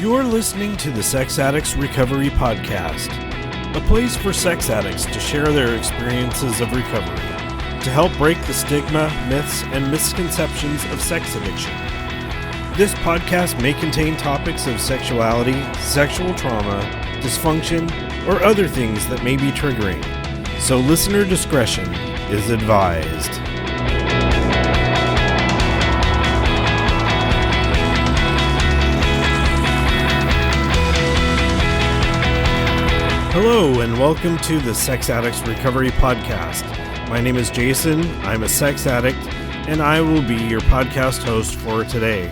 You're listening to the Sex Addicts Recovery Podcast, a place for sex addicts to share their experiences of recovery, to help break the stigma, myths, and misconceptions of sex addiction. This podcast may contain topics of sexuality, sexual trauma, dysfunction, or other things that may be triggering, so listener discretion is advised. Hello, and welcome to the Sex Addicts Recovery Podcast. My name is Jason, I'm a sex addict, and I will be your podcast host for today.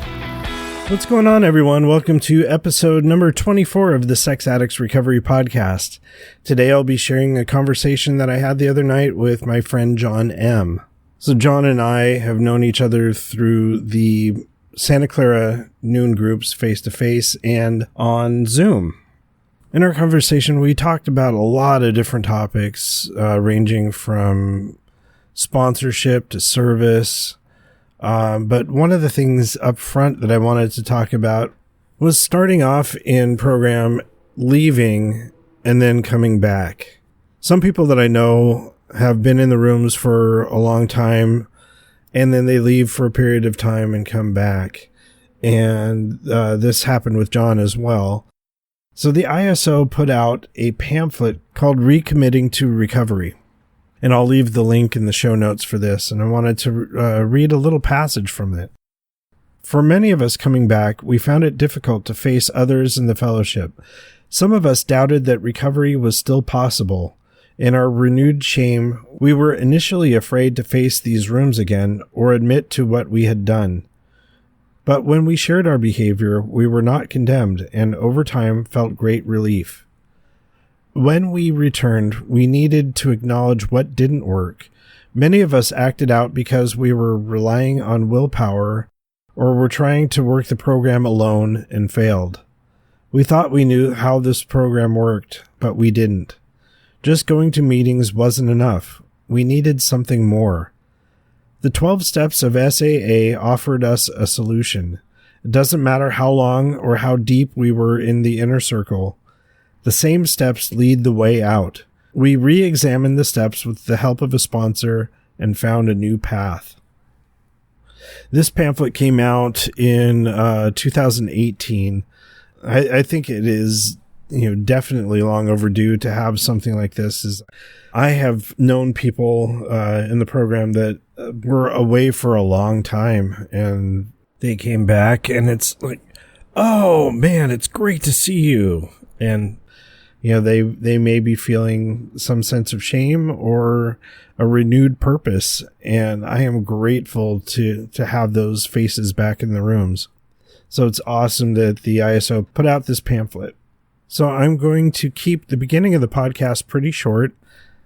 What's going on, everyone? Welcome to episode number 24 of the Sex Addicts Recovery Podcast. Today I'll be sharing a conversation that I had the other night with my friend John M. So John and I have known each other through the Santa Clara noon groups face-to-face and on Zoom. In our conversation, we talked about a lot of different topics, ranging from sponsorship to service. But one of the things up front that I wanted to talk about was starting off in program, leaving, and then coming back. Some people that I know have been in the rooms for a long time, and then they leave for a period of time and come back. And this happened with John as well. So the ISO put out a pamphlet called Recommitting to Recovery, and I'll leave the link in the show notes for this, and I wanted to read a little passage from it. For many of us coming back, we found it difficult to face others in the fellowship. Some of us doubted that recovery was still possible. In our renewed shame, we were initially afraid to face these rooms again or admit to what we had done. But when we shared our behavior, we were not condemned and over time felt great relief. When we returned, we needed to acknowledge what didn't work. Many of us acted out because we were relying on willpower or were trying to work the program alone and failed. We thought we knew how this program worked, but we didn't. Just going to meetings wasn't enough. We needed something more. The 12 steps of SAA offered us a solution. It doesn't matter how long or how deep we were in the inner circle. The same steps lead the way out. We re-examined the steps with the help of a sponsor and found a new path. This pamphlet came out in 2018. I think it is definitely long overdue to have something like this. I have known people in the program that were away for a long time and they came back and it's like, oh man, it's great to see you. And, they may be feeling some sense of shame or a renewed purpose. And I am grateful to have those faces back in the rooms. So it's awesome that the ISO put out this pamphlet. So I'm going to keep the beginning of the podcast pretty short.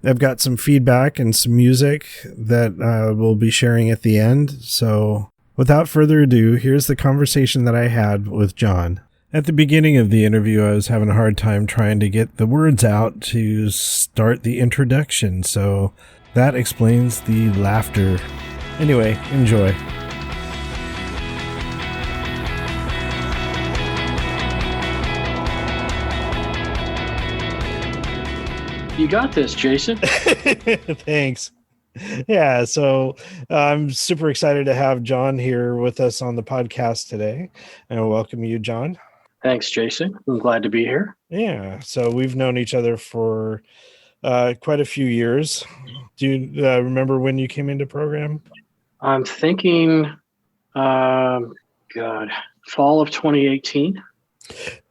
I've got some feedback and some music that we'll be sharing at the end. So without further ado, here's the conversation that I had with John. At the beginning of the interview, I was having a hard time trying to get the words out to start the introduction. So that explains the laughter. Anyway, enjoy. You got this, Jason. Thanks. Yeah, so I'm super excited to have John here with us on the podcast today. And welcome you, John. Thanks, Jason. I'm glad to be here. Yeah, so we've known each other for quite a few years. Do you remember when you came into program? I'm thinking, fall of 2018.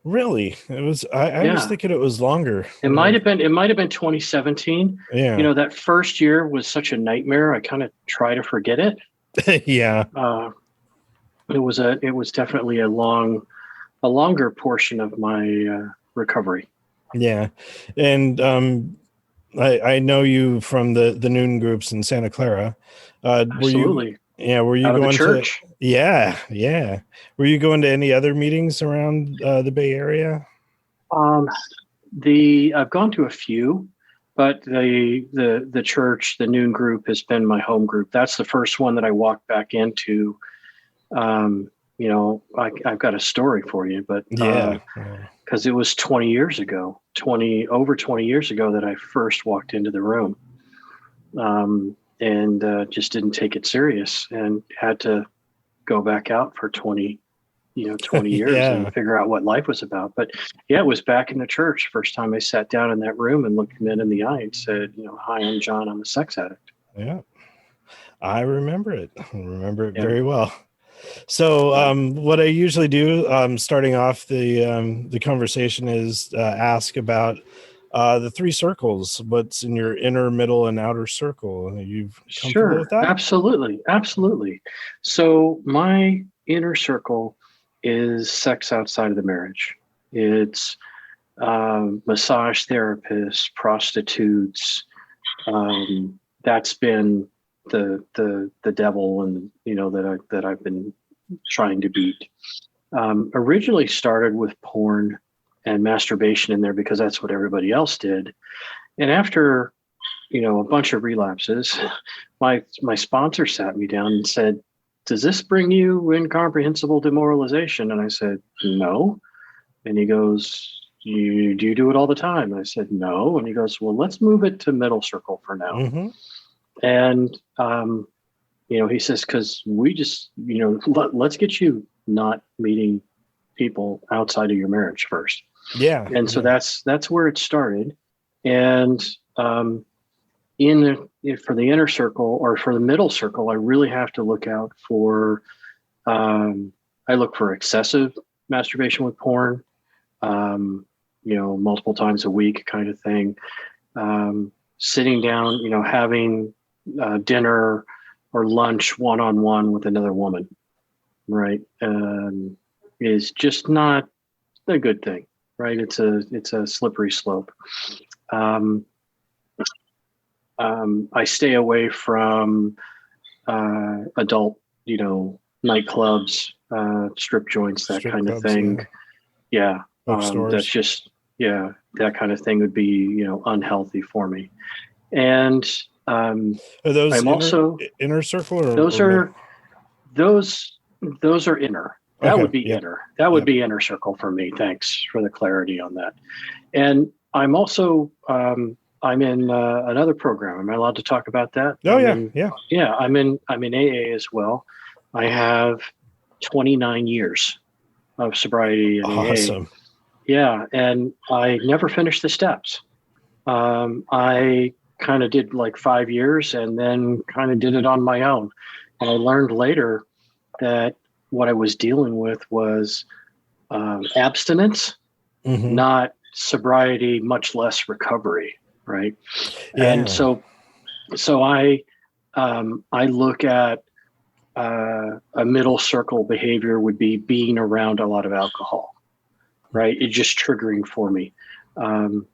Really? It was. I was thinking it was longer. It might have been 2017. Yeah. That first year was such a nightmare. I kind of try to forget it. Yeah. It was definitely a longer portion of my recovery. Yeah, and I know you from the noon groups in Santa Clara. Absolutely. Were you Out of going the church? Yeah. Were you going to any other meetings around the Bay Area? I've gone to a few, but the church, the noon group, has been my home group. That's the first one that I walked back into I've got a story for you, but Yeah. because it was 20 years ago, over 20 years ago that I first walked into the room, and just didn't take it serious and had to go back out for 20 years and Yeah. figure out what life was about. But yeah, it was back in the church. First time I sat down in that room and looked men in the eye and said, "Hi, I'm John. I'm a sex addict." Yeah. I remember it. I remember it Yeah. very well. So, what I usually do, starting off the conversation, is ask about the three circles. What's in your inner, middle, and outer circle? Are you comfortable with Sure. that? Absolutely. Absolutely. So my inner circle is sex outside of the marriage. It's massage therapists, prostitutes. That's been the devil, and that I've been trying to beat. Originally started with porn and masturbation in there because that's what everybody else did. And after a bunch of relapses, my sponsor sat me down and said, "Does this bring you incomprehensible demoralization?" And I said, "No." And he goes, Do you do it all the time?" And I said, "No." And he goes, "Well, let's move it to middle circle for now." Mm-hmm. And he says, "Because we just let's get you not meeting people outside of your marriage first." Yeah. And so that's where it started. And for the inner circle, or for the middle circle, I really have to look out for. I look for excessive masturbation with porn, multiple times a week kind of thing. Sitting down, having dinner or lunch one-on-one with another woman, right, is just not a good thing, right? It's a slippery slope. I stay away from adult, nightclubs, strip joints, that kind of thing. Yeah. Bookstores. That's just, that kind of thing would be, unhealthy for me. And Are those I'm also inner circle, or those are inner. That Okay, would be yeah. inner. That would be inner circle for me. Thanks for the clarity on that. And I'm also I'm in another program. Am I allowed to talk about that? Oh, Yeah. I'm in AA as well. I have 29 years of sobriety in awesome. AA. Yeah, and I never finished the steps. I kind of did like 5 years and then kind of did it on my own. And I learned later that what I was dealing with was abstinence, not sobriety, much less recovery, right? Yeah. And so I look at a middle circle behavior would be being around a lot of alcohol, right? It's just triggering for me. And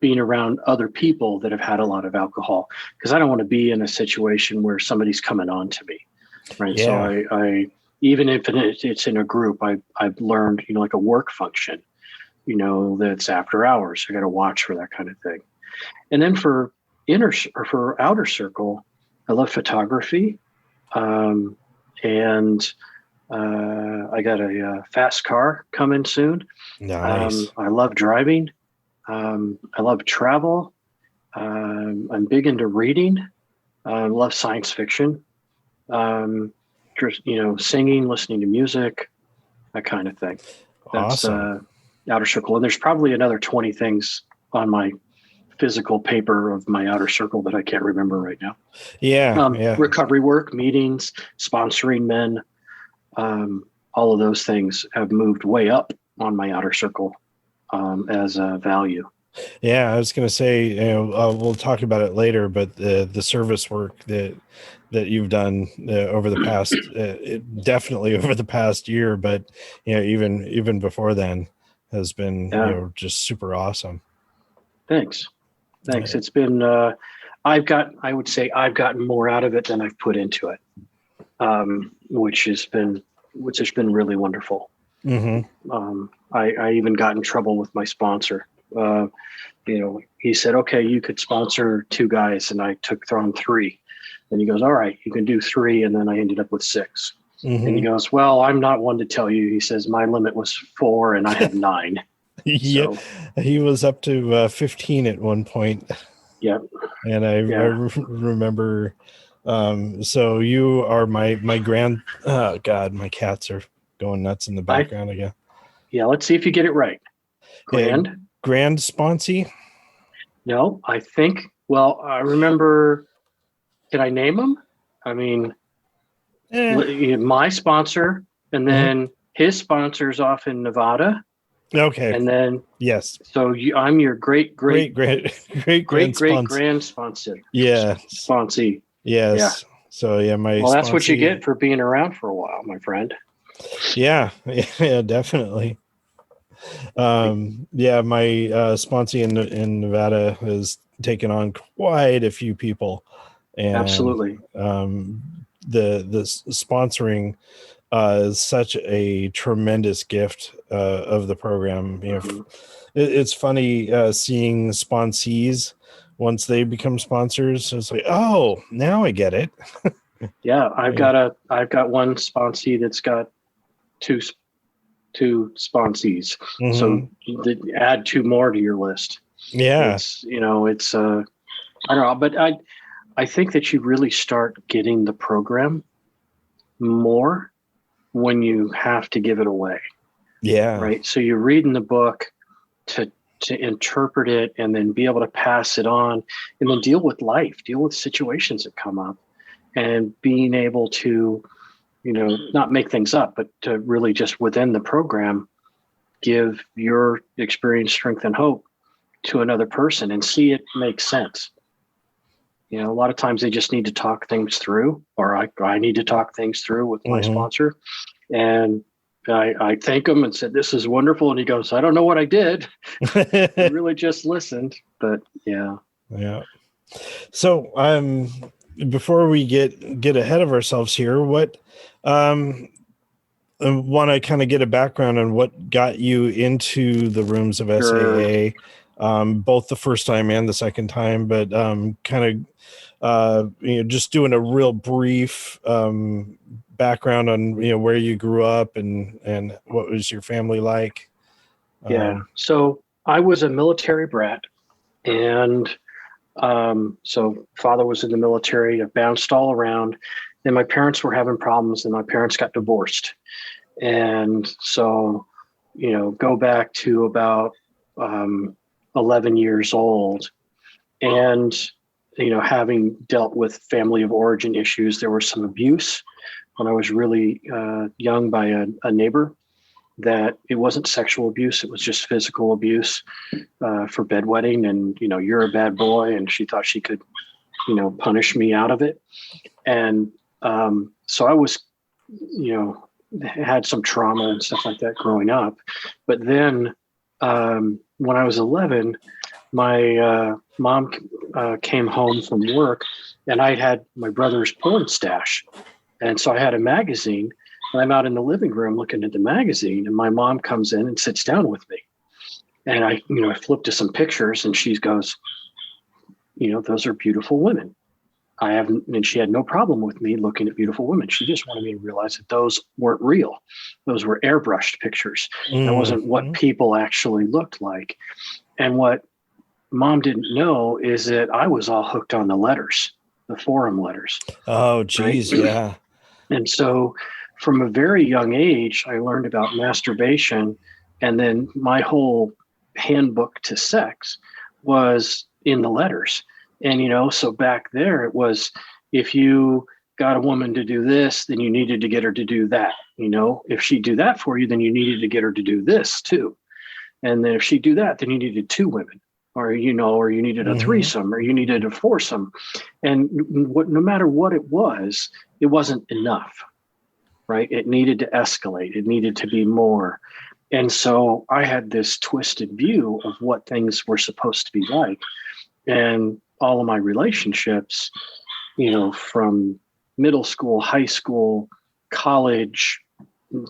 being around other people that have had a lot of alcohol, because I don't want to be in a situation where somebody's coming on to me, right? Yeah. So I even if it's in a group, I've learned, like a work function, that's after hours. I got to watch for that kind of thing. And then for outer circle, I love photography, and I got a fast car coming soon. Nice. I love driving. I love travel. I'm big into reading. I love science fiction. Singing, listening to music, that kind of thing. That's awesome. Outer circle. And there's probably another 20 things on my physical paper of my outer circle that I can't remember right now. Yeah. Recovery work, meetings, sponsoring men, all of those things have moved way up on my outer circle as a value. Yeah, I was going to say, we'll talk about it later, but the service work that you've done over the past, definitely over the past year, but even before then, has been just super awesome. Thanks. It's been I would say I've gotten more out of it than I've put into it, which has been really wonderful. I even got in trouble with my sponsor. He said, "Okay, you could sponsor 2 guys," and I took on 3. And he goes, "All right, you can do 3," and then I ended up with 6. And he goes, well, I'm not one to tell you. He says, my limit was 4 and I have 9. Yeah, So, he was up to 15 at one point. Yep. And I remember, so you are my grand, oh God, my cats are going nuts in the background again. Yeah, let's see if you get it right. Grand sponsee? No, I think, well, I remember, can I name them? I mean, my sponsor, and then his sponsor's off in Nevada. Okay. And then, yes. So I'm your great grand sponsor. Yeah. Sponsee. Yes. Yeah. So yeah, well, that's what you get for being around for a while, my friend. Yeah. Yeah, definitely. Yeah, my sponsee in Nevada has taken on quite a few people, and absolutely, the sponsoring is such a tremendous gift of the program. You know, it's funny seeing sponsees once they become sponsors. It's like, oh, now I get it. Yeah, I've got one sponsee that's got two sponsees. So add 2 more to your list. Yeah. It's, I don't know, but I think that you really start getting the program more when you have to give it away. Yeah. Right. So you're reading the book to interpret it and then be able to pass it on and then deal with life, deal with situations that come up, and being able to, not make things up, but to really just within the program, give your experience, strength, and hope to another person and see it make sense. A lot of times they just need to talk things through, or I need to talk things through with my sponsor. And I thank him and said, this is wonderful. And he goes, I don't know what I did. I really just listened, but yeah. Yeah. So, before we get ahead of ourselves here, what, I want to kind of get a background on what got you into the rooms of SAA, both the first time and the second time, but kind of, just doing a real brief background on, where you grew up and what was your family like. Yeah. So I was a military brat, and so father was in the military. I bounced all around. Then my parents were having problems, and my parents got divorced. And so, go back to about 11 years old, and, having dealt with family of origin issues, there was some abuse when I was really young by a neighbor. That it wasn't sexual abuse, it was just physical abuse for bedwetting, and you're a bad boy, and she thought she could punish me out of it. And so I was had some trauma and stuff like that growing up. But then when I was 11, my mom came home from work, and I had my brother's porn stash, and so I had a magazine. And I'm out in the living room looking at the magazine, and my mom comes in and sits down with me. And I flipped to some pictures, and she goes, those are beautiful women. And she had no problem with me looking at beautiful women. She just wanted me to realize that those weren't real. Those were airbrushed pictures. That wasn't what people actually looked like. And what mom didn't know is that I was all hooked on the letters, the forum letters. Oh, geez. Right? Yeah. And so from a very young age, I learned about masturbation, and then my whole handbook to sex was in the letters. And, so back there it was, if you got a woman to do this, then you needed to get her to do that. If she'd do that for you, then you needed to get her to do this too. And then if she'd do that, then you needed 2 women, or you needed a threesome, or you needed a foursome. And no matter what it wasn't enough. Right? It needed to escalate. It needed to be more. And so I had this twisted view of what things were supposed to be like. And all of my relationships, from middle school, high school, college,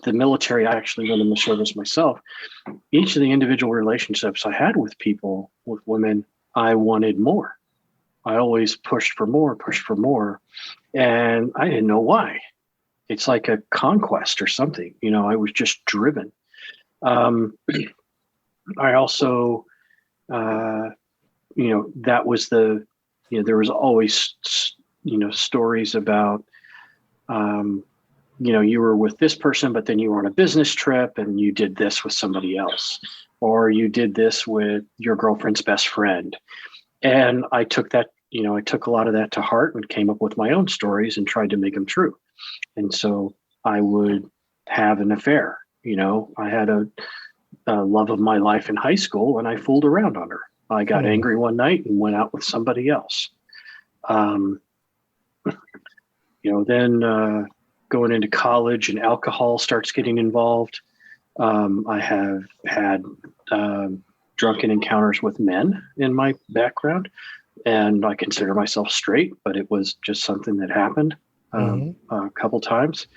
the military, I actually went in the service myself. Each of the individual relationships I had with people, with women, I wanted more. I always pushed for more. And I didn't know why. it's like a conquest or something. I was just driven. I also, that was there was always, stories about, you were with this person, but then you were on a business trip and you did this with somebody else, or you did this with your girlfriend's best friend. And I took that, I took a lot of that to heart and came up with my own stories and tried to make them true. And so I would have an affair. I had a love of my life in high school, and I fooled around on her. I got angry one night and went out with somebody else. Then going into college and alcohol starts getting involved. I have had drunken encounters with men in my background, and I consider myself straight, but it was just something that happened a couple times.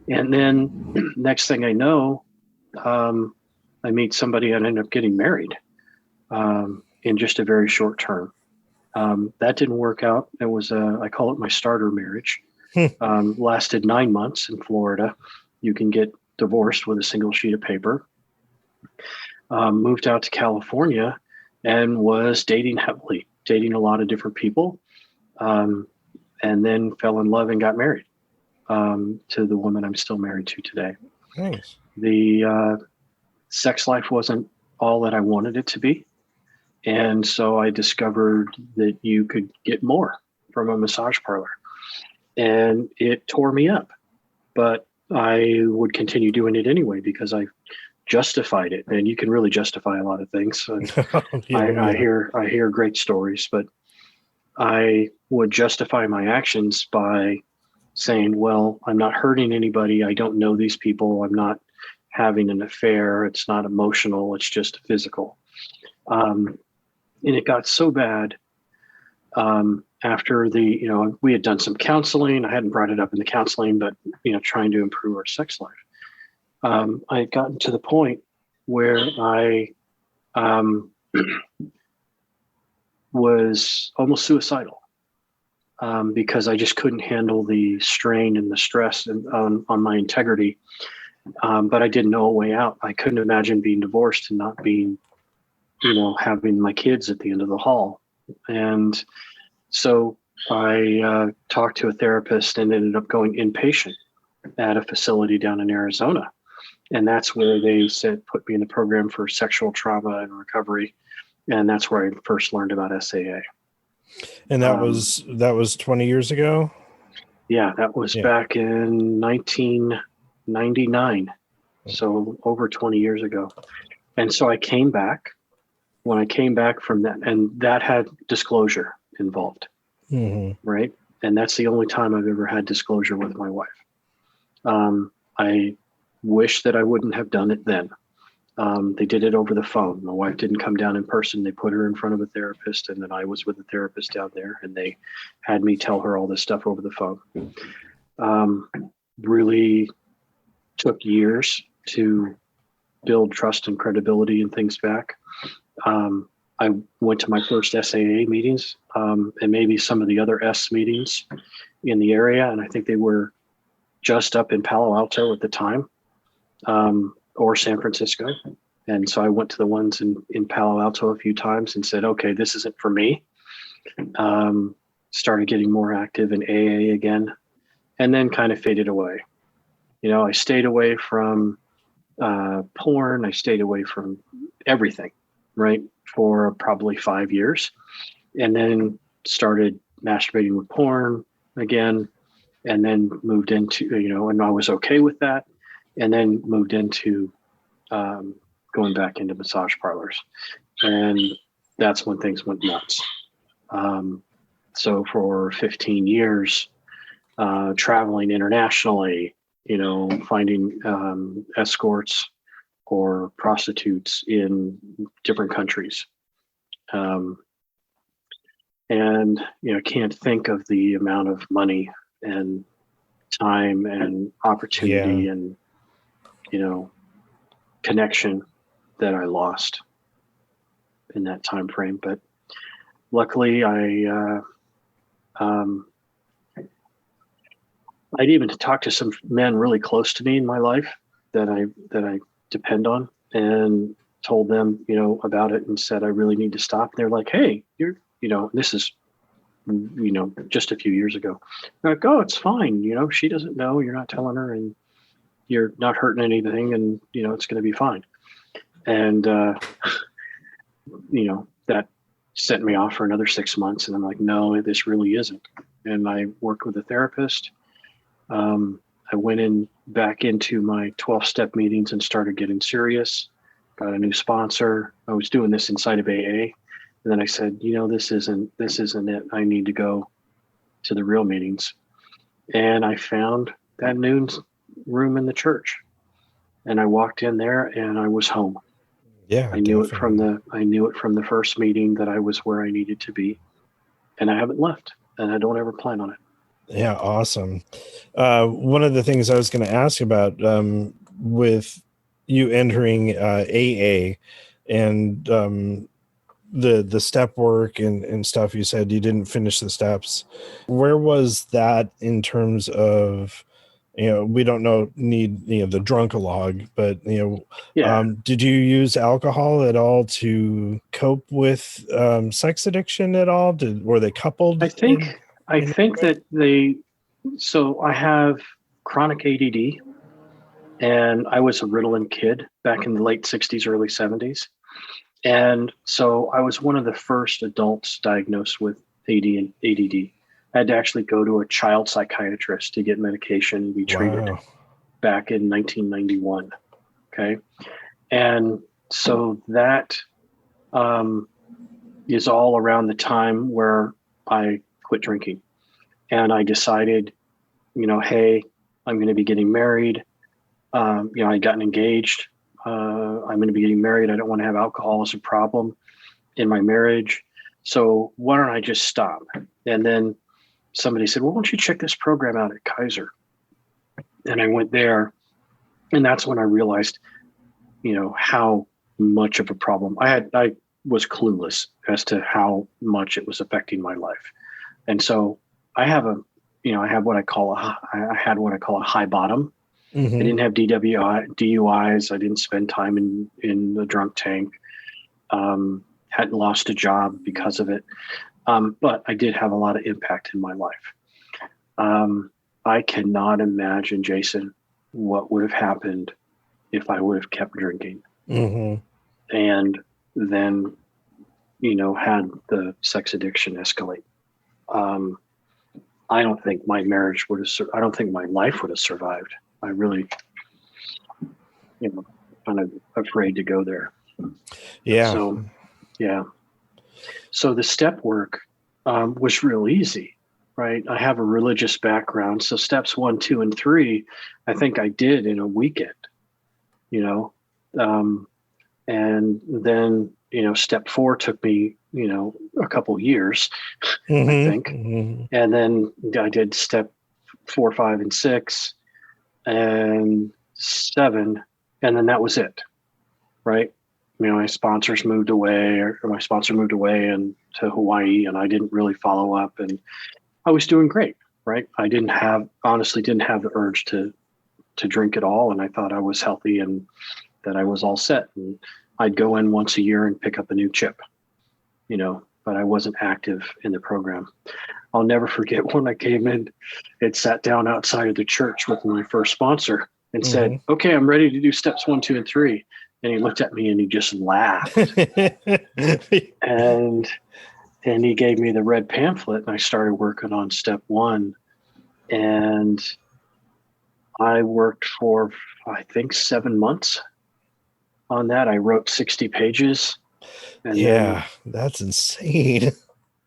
And then next thing I know, I meet somebody and end up getting married in just a very short term. That didn't work out. It was I call it my starter marriage. Lasted 9 months in Florida. You can get divorced with a single sheet of paper. Moved out to California and was dating heavily, dating a lot of different people, and then fell in love and got married to the woman I'm still married to today. Nice. The sex life wasn't all that I wanted it to be. And so I discovered that you could get more from a massage parlor. And it tore me up. But I would continue doing it anyway because I justified it. And you can really justify a lot of things. I hear great stories, but I would justify my actions by saying, well, I'm not hurting anybody. I don't know these people. I'm not having an affair. It's not emotional. It's just physical. And it got so bad after we had done some counseling. I hadn't brought it up in the counseling, but, trying to improve our sex life. I had gotten to the point where I was almost suicidal because I just couldn't handle the strain and the stress on my integrity. But I didn't know a way out. I couldn't imagine being divorced and not being, having my kids at the end of the hall. And so I talked to a therapist and ended up going inpatient at a facility down in Arizona. And that's where they said, put me in the program for sexual trauma and recovery. And that's where I first learned about SAA. And that was 20 years ago? Yeah, that was back in 1999. So over 20 years ago. And so I came back. When I came back from that, and that had disclosure involved, right? And that's the only time I've ever had disclosure with my wife. I wish that I wouldn't have done it then. They did it over the phone. My wife didn't come down in person. They put her in front of a therapist, and then I was with a therapist down there, and they had me tell her all this stuff over the phone. Really took years to build trust and credibility and things back. I went to my first SAA meetings and maybe some of the other S meetings in the area. And I think they were just up in Palo Alto at the time or San Francisco. And so I went to the ones in Palo Alto a few times and said, okay, this isn't for me. Started getting more active in AA again, and then kind of faded away. I stayed away from porn. I stayed away from everything, right, for probably 5 years, and then started masturbating with porn again, and then moved into, and I was okay with that, and then moved into going back into massage parlors. And that's when things went nuts. So for 15 years, traveling internationally, finding escorts or prostitutes in different countries. And, can't think of the amount of money and time and opportunity and, connection that I lost in that time frame. But luckily I I'd even talked to some men really close to me in my life that I depend on, and told them, about it, and said, I really need to stop. They're like, hey, this is, just a few years ago. They're like, oh, it's fine. She doesn't know, you're not telling her, and you're not hurting anything, and, it's going to be fine. And, that sent me off for another 6 months. And I'm like, no, this really isn't. And I worked with a therapist. I went back into my 12-step meetings and started getting serious, got a new sponsor. I was doing this inside of AA. And then I said, this isn't it. I need to go to the real meetings. And I found that noon room in the church. And I walked in there and I was home. Yeah. I knew it from the first meeting that I was where I needed to be. And I haven't left, and I don't ever plan on it. Yeah, awesome. One of the things I was going to ask about with you entering AA and the step work and stuff, you said you didn't finish the steps. Where was that in terms of, we don't need the drunk-a-log, but, did you use alcohol at all to cope with sex addiction at all? Were they coupled? I think that so I have chronic ADD, and I was a Ritalin kid back in the late 60s, early 70s. And so I was one of the first adults diagnosed with ADD. I had to actually go to a child psychiatrist to get medication and be treated back in 1991. Okay. And so that is all around the time where I quit drinking. And I decided, hey, I'm going to be getting married. I'd gotten engaged. I'm going to be getting married. I don't want to have alcohol as a problem in my marriage. So why don't I just stop? And then somebody said, well, why don't you check this program out at Kaiser? And I went there, and that's when I realized, how much of a problem I was clueless as to how much it was affecting my life. And so I have I had what I call a high bottom. Mm-hmm. I didn't have DUIs. I didn't spend time in the drunk tank. Hadn't lost a job because of it. But I did have a lot of impact in my life. I cannot imagine, Jason, what would have happened if I would have kept drinking. Mm-hmm. And then, had the sex addiction escalate. I don't think my marriage would have, I don't think my life would have survived. I really, kind of afraid to go there. Yeah. So, yeah. So the step work was real easy, right? I have a religious background. So steps 1, 2, and 3, I think I did in a weekend, and then, step 4 took me, a couple years, mm-hmm. I think. Mm-hmm. And then I did step 4, 5, and 6 and 7. And then that was it. Right. My sponsor moved away and to Hawaii, and I didn't really follow up, and I was doing great. Right. I honestly didn't have the urge to drink at all. And I thought I was healthy and that I was all set. And I'd go in once a year and pick up a new chip, but I wasn't active in the program. I'll never forget when I came in and sat down outside of the church with my first sponsor and mm-hmm. said, okay, I'm ready to do steps 1, 2, and 3. And he looked at me and he just laughed. and he gave me the red pamphlet, and I started working on step 1. And I worked for, I think, 7 months on that. I wrote 60 pages. And that's insane.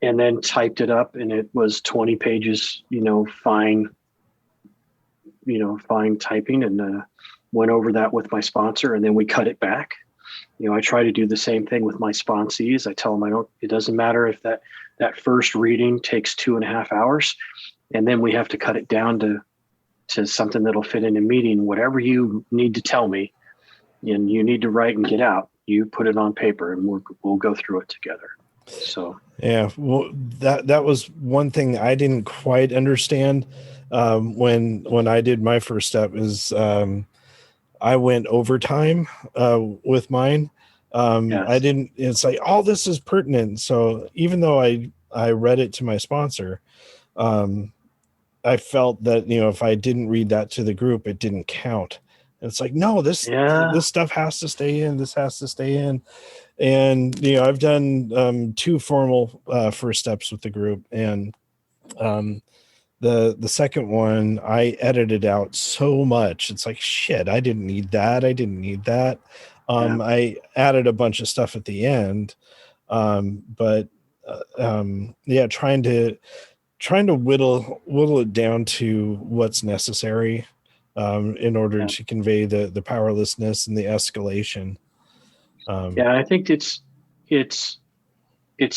And then typed it up, and it was 20 pages, fine typing, and went over that with my sponsor, and then we cut it back. I try to do the same thing with my sponsees. I tell them it doesn't matter if that first reading takes 2.5 hours, and then we have to cut it down to something that'll fit in a meeting. Whatever you need to tell me and you need to write and get out, you put it on paper, and we'll go through it together. So yeah, well, that was one thing that I didn't quite understand when I did my first step is I went overtime with mine. I yes, didn't. It's like all this is pertinent. So even though I read it to my sponsor, um, I felt that if I didn't read that to the group, it didn't count. And it's like, no, yeah, this stuff has to stay in. This has to stay in. And I've done 2 formal first steps with the group, and um, the second one I edited out so much. It's like, shit, I didn't need that. I didn't need that. yeah, I added a bunch of stuff at the end, but yeah, trying to whittle it down to what's necessary in order yeah, to convey the powerlessness and the escalation. yeah. I think it's it's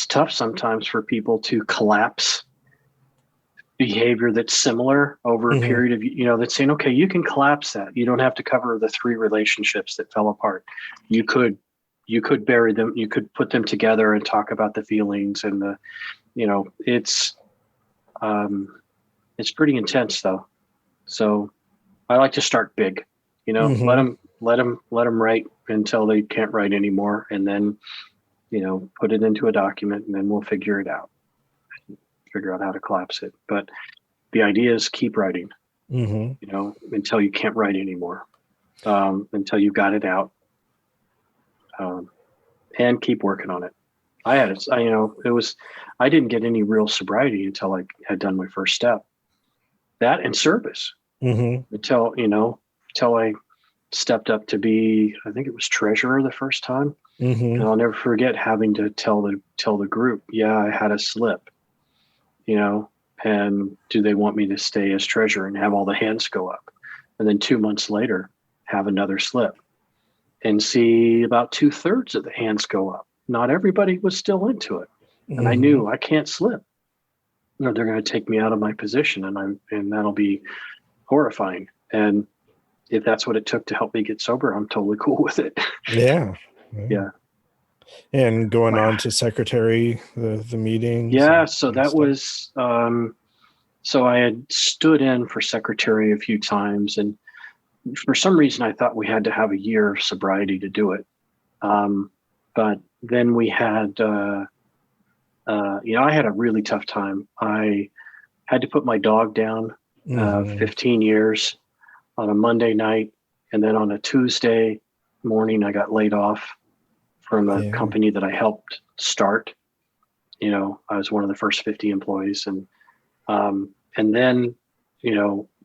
tough sometimes for people to collapse behavior that's similar over a Mhm, period of, that's saying, okay, you can collapse that. You don't have to cover the 3 relationships that fell apart. You could bury them. You could put them together and talk about the feelings and the, um, it's pretty intense though. So I like to start big, mhm, let them write until they can't write anymore. And then, put it into a document and then we'll figure it out, figure out how to collapse it. But the idea is keep writing, mhm. until you can't write anymore, until you got it out, um, and keep working on it. I didn't get any real sobriety until I had done my first step, that and service, Mhm. until I stepped up to be, I think it was treasurer the first time. And Mhm. I'll never forget having to tell the group, yeah, I had a slip, you know, and do they want me to stay as treasurer and have all the hands go up? And then 2 months later, have another slip and see about 2/3 of the hands go up. Not everybody was still into it. And I Mhm. knew I can't slip. They're going to take me out of my position and that'll be horrifying. And if that's what it took to help me get sober, I'm totally cool with it. Yeah. Yeah. Yeah. And going on to secretary the meetings Yeah. So and that stuff. was, so I had stood in for secretary a few times. And for some reason, I thought we had to have a year of sobriety to do it. But then we had, I had a really tough time. I had to put my dog down Mhm. 15 years on a Monday night. And then on a Tuesday morning, I got laid off from a Yeah. company that I helped start. I was one of the first 50 employees. And then,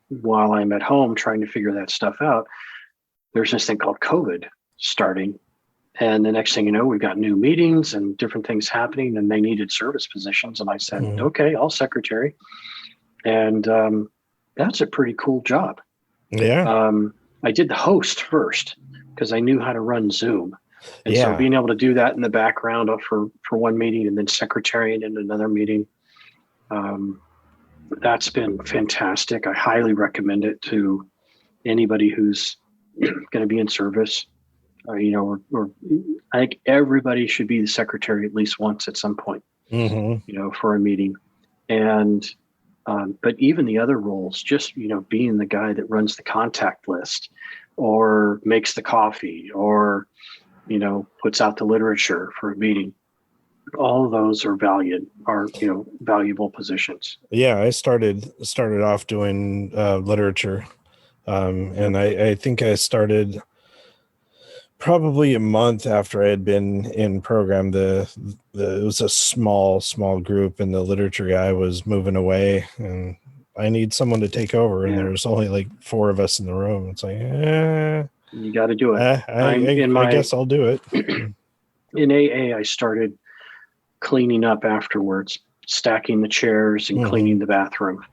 while I'm at home trying to figure that stuff out, there's this thing called COVID starting. And the next thing you know, we've got new meetings and different things happening, and they needed service positions. And I said, Mhm. okay, I'll secretary. And that's a pretty cool job. Yeah. I did the host first because I knew how to run Zoom. And so Yeah. being able to do that in the background for one meeting and then secretary in another meeting, um, that's been fantastic. I highly recommend it to anybody who's going to be in service. Or I think everybody should be the secretary at least once at some point, Mhm. for a meeting. And but even the other roles, just being the guy that runs the contact list, or makes the coffee, or puts out the literature for a meeting. All of those are valuable positions. Yeah, I started off doing literature. Yeah, And I think I started probably a month after I had been in program. It was a small group, and the literature guy was moving away, and I need someone to take over. And yeah, there's only like 4 of us in the room. It's like, you got to do it. I'm in I my guess I'll do it. in AA. I started cleaning up afterwards, stacking the chairs and Hmm. cleaning the bathroom,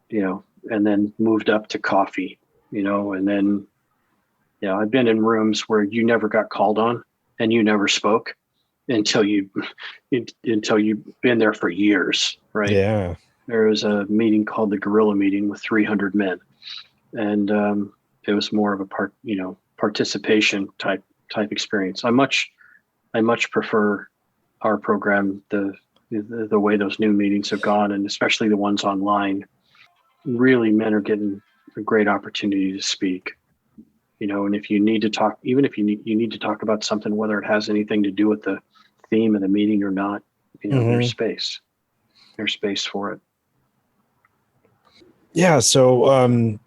and then moved up to coffee, and then, I've been in rooms where you never got called on and you never spoke until you've been there for years, right? Yeah, There was a meeting called the Gorilla Meeting with 300 men, and it was more of a participation type experience. I much prefer our program, the way those new meetings have gone, and especially the ones online, really men are getting a great opportunity to speak. And if you need to talk, even if you need to talk about something, whether it has anything to do with the theme of the meeting or not, there's space. There's space for it. Yeah. So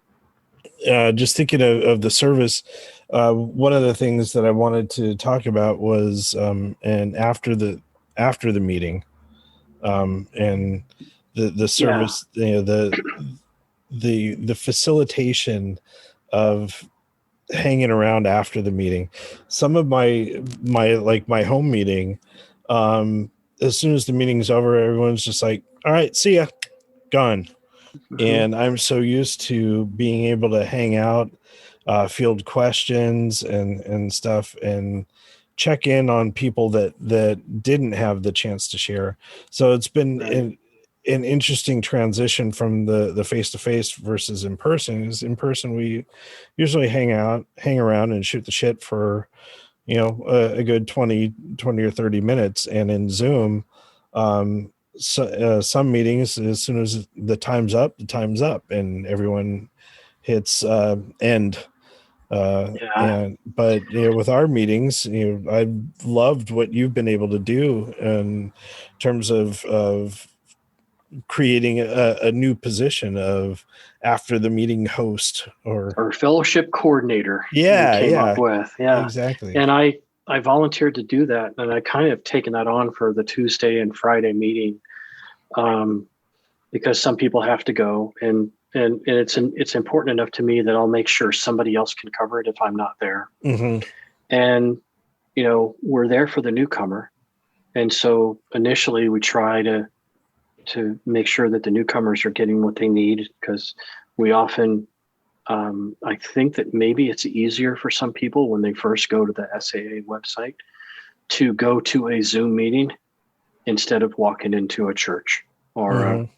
just thinking of the service, one of the things that I wanted to talk about was and after the meeting, and the service, the facilitation of hanging around after the meeting. Some of my home meeting, as soon as the meeting's over, everyone's just like, all right, see ya, gone. Mm-hmm. And I'm so used to being able to hang out, field questions and stuff, and check in on people that didn't have the chance to share. So it's been an interesting transition from the face-to-face versus in person. Is in person we usually hang around and shoot the shit for a good 20 or 30 minutes, and in Zoom, some meetings, as soon as the time's up, and everyone hits end. But with our meetings, I've loved what you've been able to do in terms of creating a new position of after the meeting host or fellowship coordinator. Up with. Exactly. And I volunteered to do that, and I kind of taken that on for the Tuesday and Friday meeting, because some people have to go, and it's important enough to me that I'll make sure somebody else can cover it if I'm not there. Mm-hmm. And we're there for the newcomer, and so initially we try to make sure that the newcomers are getting what they need, because we often, I think that maybe it's easier for some people when they first go to the SAA website to go to a Zoom meeting instead of walking into a church or,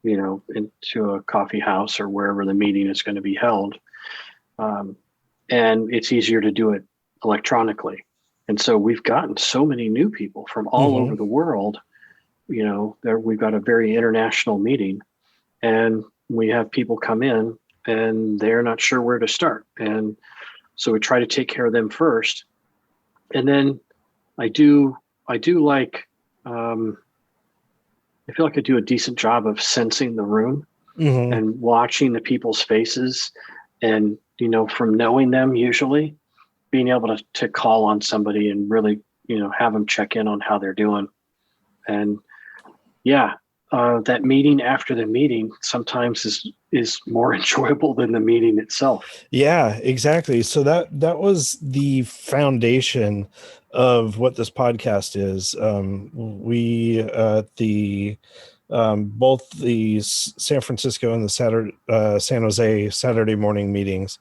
into a coffee house or wherever the meeting is going to be held. And it's easier to do it electronically. And so we've gotten so many new people from all over the world. We've got a very international meeting, and we have people come in and they're not sure where to start. And so we try to take care of them first. And then I do like, I feel like I do a decent job of sensing the room and watching the people's faces, and, from knowing them, usually being able to call on somebody and really, have them check in on how they're doing. And that meeting after the meeting sometimes is more enjoyable than the meeting itself. Yeah, exactly. So that was the foundation of what this podcast is. We both the San Francisco and the San Jose Saturday morning meetings,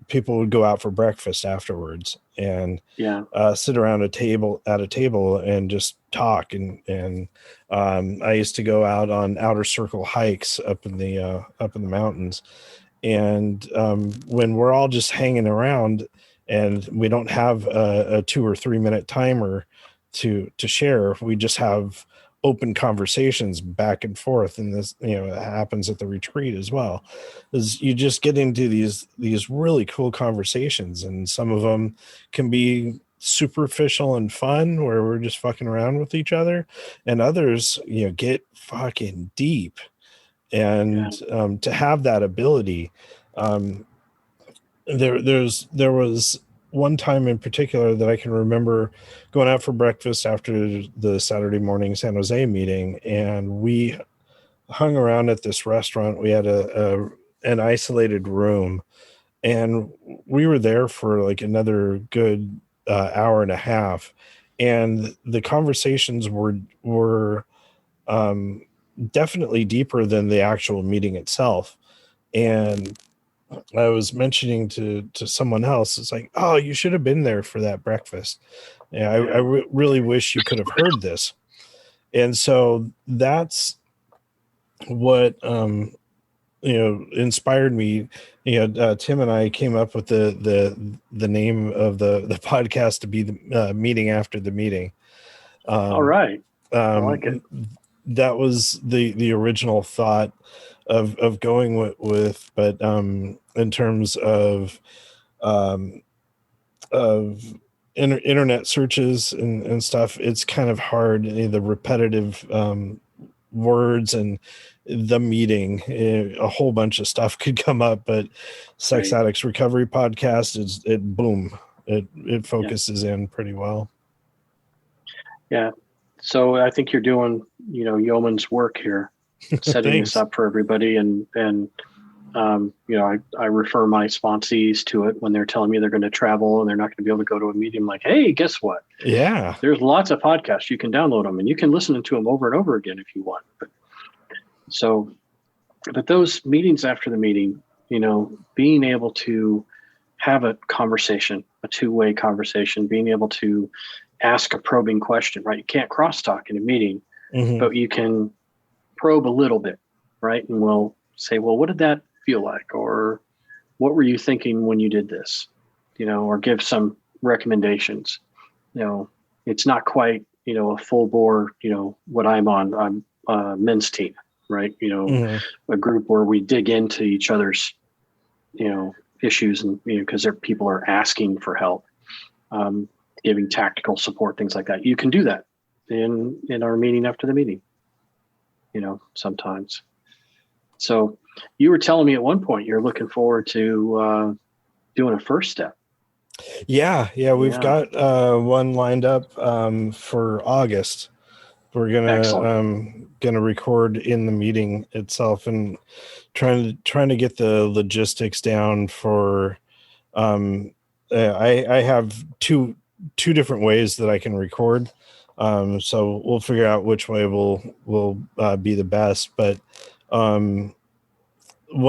people would go out for breakfast afterwards and sit around at a table and just talk. And I used to go out on outer circle hikes up in the mountains. And when we're all just hanging around and we don't have a 2 or 3 minute timer to share, we just have open conversations back and forth. And this, it happens at the retreat as well, is you just get into these really cool conversations, and some of them can be superficial and fun where we're just fucking around with each other, and others, get fucking deep. And to have that ability, there was one time in particular that I can remember going out for breakfast after the Saturday morning San Jose meeting, and we hung around at this restaurant. We had an isolated room, and we were there for like another good hour and a half, and the conversations were definitely deeper than the actual meeting itself. And I was mentioning to someone else, it's like, oh, you should have been there for that breakfast. Yeah, I really wish you could have heard this. And so that's what inspired me. Tim and I came up with the name of the podcast to be the meeting after the meeting. All right. I like it. That was the original thought of going with, but in terms um, of internet searches and stuff, it's kind of hard. The repetitive words and the meeting, a whole bunch of stuff could come up, but Sex Right. Addicts Recovery Podcast it focuses in pretty well. Yeah. So I think you're doing, yeoman's work here, setting this up for everybody. And I refer my sponsees to it when they're telling me they're going to travel and they're not going to be able to go to a meeting. I'm like, hey, guess what? Yeah. There's lots of podcasts. You can download them and you can listen to them over and over again if you want. But those meetings after the meeting, being able to have a conversation, a two-way conversation, being able to ask a probing question, right? You can't crosstalk in a meeting, but you can probe a little bit, right? And we'll say, well, what did that feel like? Or what were you thinking when you did this? Or give some recommendations. It's not quite, a full bore, what I'm on. I'm a men's team, right? A group where we dig into each other's, issues and, because people are asking for help, giving tactical support, things like that. You can do that in our meeting after the meeting, sometimes. So you were telling me at one point you're looking forward to doing a first step. Yeah, we've got one lined up for August. We're gonna record in the meeting itself and trying to get the logistics down for. I have two different ways that I can record, so we'll figure out which way will be the best. But one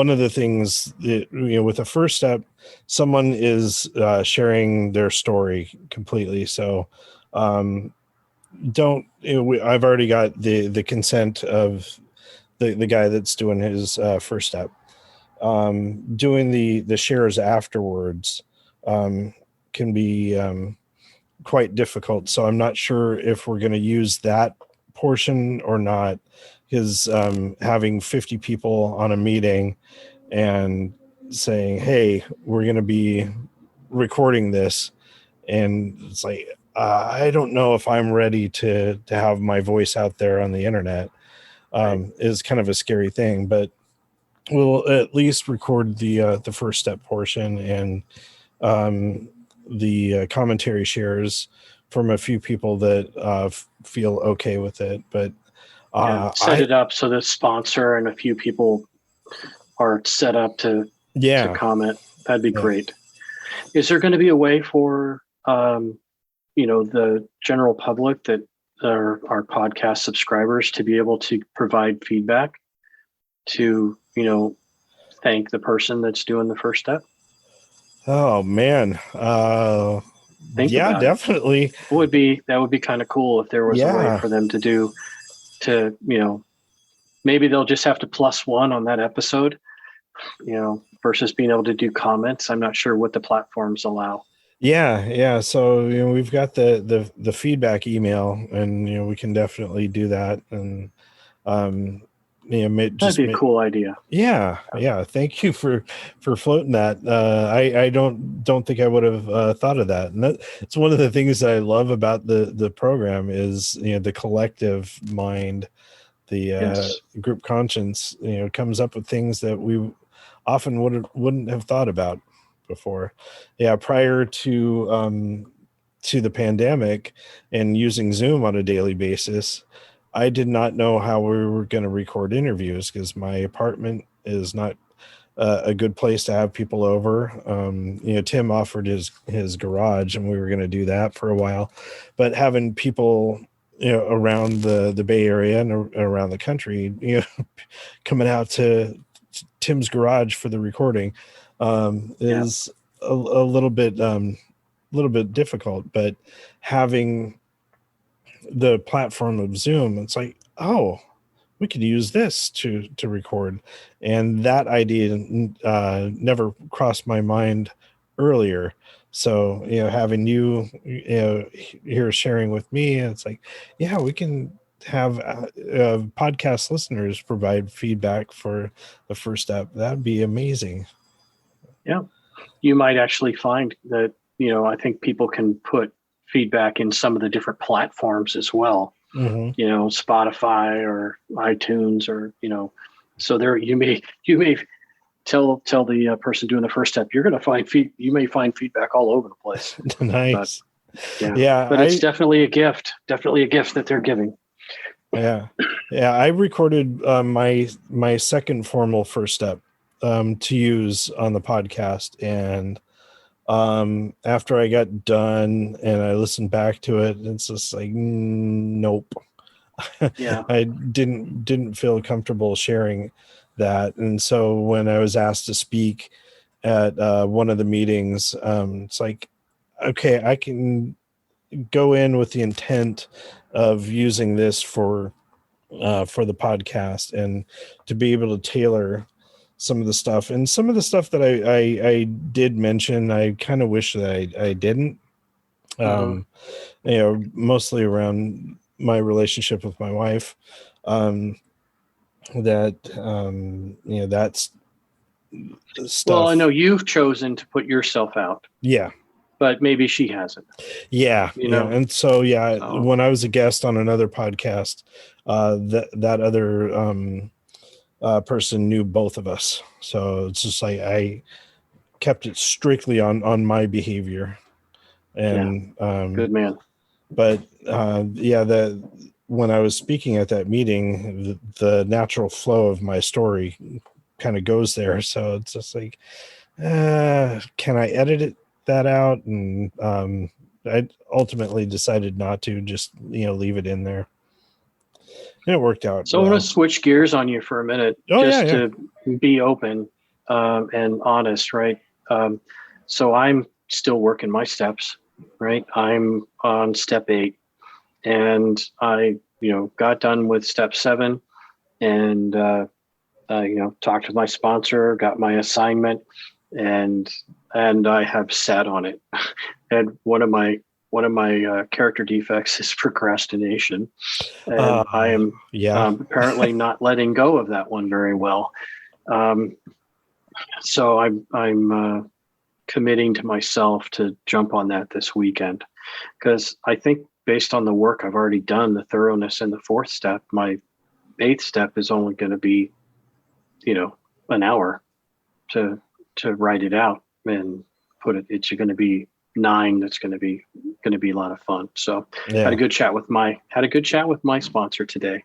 of the things that, with the first step, someone is sharing their story completely. So I've already got the consent of the guy that's doing his first step. Doing the shares afterwards can be quite difficult. So I'm not sure if we're going to use that portion or not, because having 50 people on a meeting and saying, hey, we're going to be recording this, and it's like, I don't know if I'm ready to have my voice out there on the internet, is kind of a scary thing. But we'll at least record the first step portion and the commentary shares from a few people that feel okay with it. But set it up so the sponsor and a few people are set up to comment. That'd be great. Is there going to be a way for the general public that are our podcast subscribers to be able to provide feedback to thank the person that's doing the first step? Oh man. Definitely. That would be kind of cool if there was a way for them to maybe they'll just have to +1 on that episode, versus being able to do comments. I'm not sure what the platforms allow. Yeah. So we've got the feedback email, and we can definitely do that. And that'd be a cool idea. Yeah. Thank you for floating that. I don't think I would have thought of that. And it's one of the things that I love about the program is the collective mind, the group conscience. Comes up with things that we often wouldn't have thought about before. Prior to the pandemic and using Zoom on a daily basis, I did not know how we were going to record interviews because my apartment is not a good place to have people over. Tim offered his garage, and we were going to do that for a while, but having people around the Bay Area and around the country coming out to Tim's garage for the recording is a little bit difficult. But having the platform of Zoom, it's like, oh, we could use this to record, and that idea never crossed my mind earlier. So, having you, here sharing with me, it's like, yeah, we can have podcast listeners provide feedback for the first step. That'd be amazing. Yeah. You might actually find that, I think people can put feedback in some of the different platforms as well, Mm-hmm. Spotify or iTunes, or, so there you may tell the person doing the first step, you're going to find you may find feedback all over the place. Nice. But, Yeah. but it's definitely a gift that they're giving. Yeah. I recorded my second formal first step to use on the podcast, and after I got done and I listened back to it, it's just like, nope. Yeah. I didn't feel comfortable sharing that. And so when I was asked to speak at one of the meetings, it's like, okay, I can go in with the intent of using this for the podcast, and to be able to tailor some of the stuff, and some of the stuff that I did mention, I kind of wish that I didn't, mostly around my relationship with my wife, that's stuff. Well, I know you've chosen to put yourself out. Yeah. But maybe she hasn't. Yeah. And so, when I was a guest on another podcast, that other person knew both of us. So it's just like I kept it strictly on my behavior. And good man. But when I was speaking at that meeting, the natural flow of my story kind of goes there. So it's just like, can I edit that out? And I ultimately decided not to, just leave it in there. And it worked out. So I'm going to switch gears on you for a minute, to be open and honest, right? So I'm still working my steps, right? I'm on step 8, and I, got done with step 7, and talked to my sponsor, got my assignment, and I have sat on it. And one of my character defects is procrastination, and I am apparently not letting go of that one very well. So I'm committing to myself to jump on that this weekend, because I think based on the work I've already done, the thoroughness in the 4th step, my 8th step is only going to be, an hour to write it out and put it. It's going to be 9. That's going to be a lot of fun. So had a good chat with my sponsor today,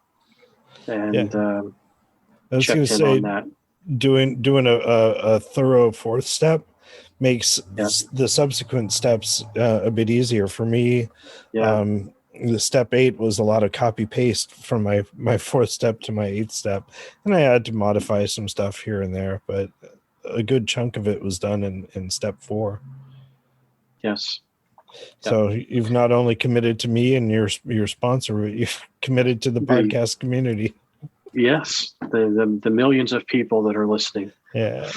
and I was going to say on that. Doing a thorough 4th step makes the subsequent steps a bit easier for me. The step 8 was a lot of copy paste from my 4th step to my 8th step, and I had to modify some stuff here and there, but a good chunk of it was done in step 4. Yes. So you've not only committed to me and your sponsor, but you've committed to the podcast community. Yes, the millions of people that are listening. Yeah.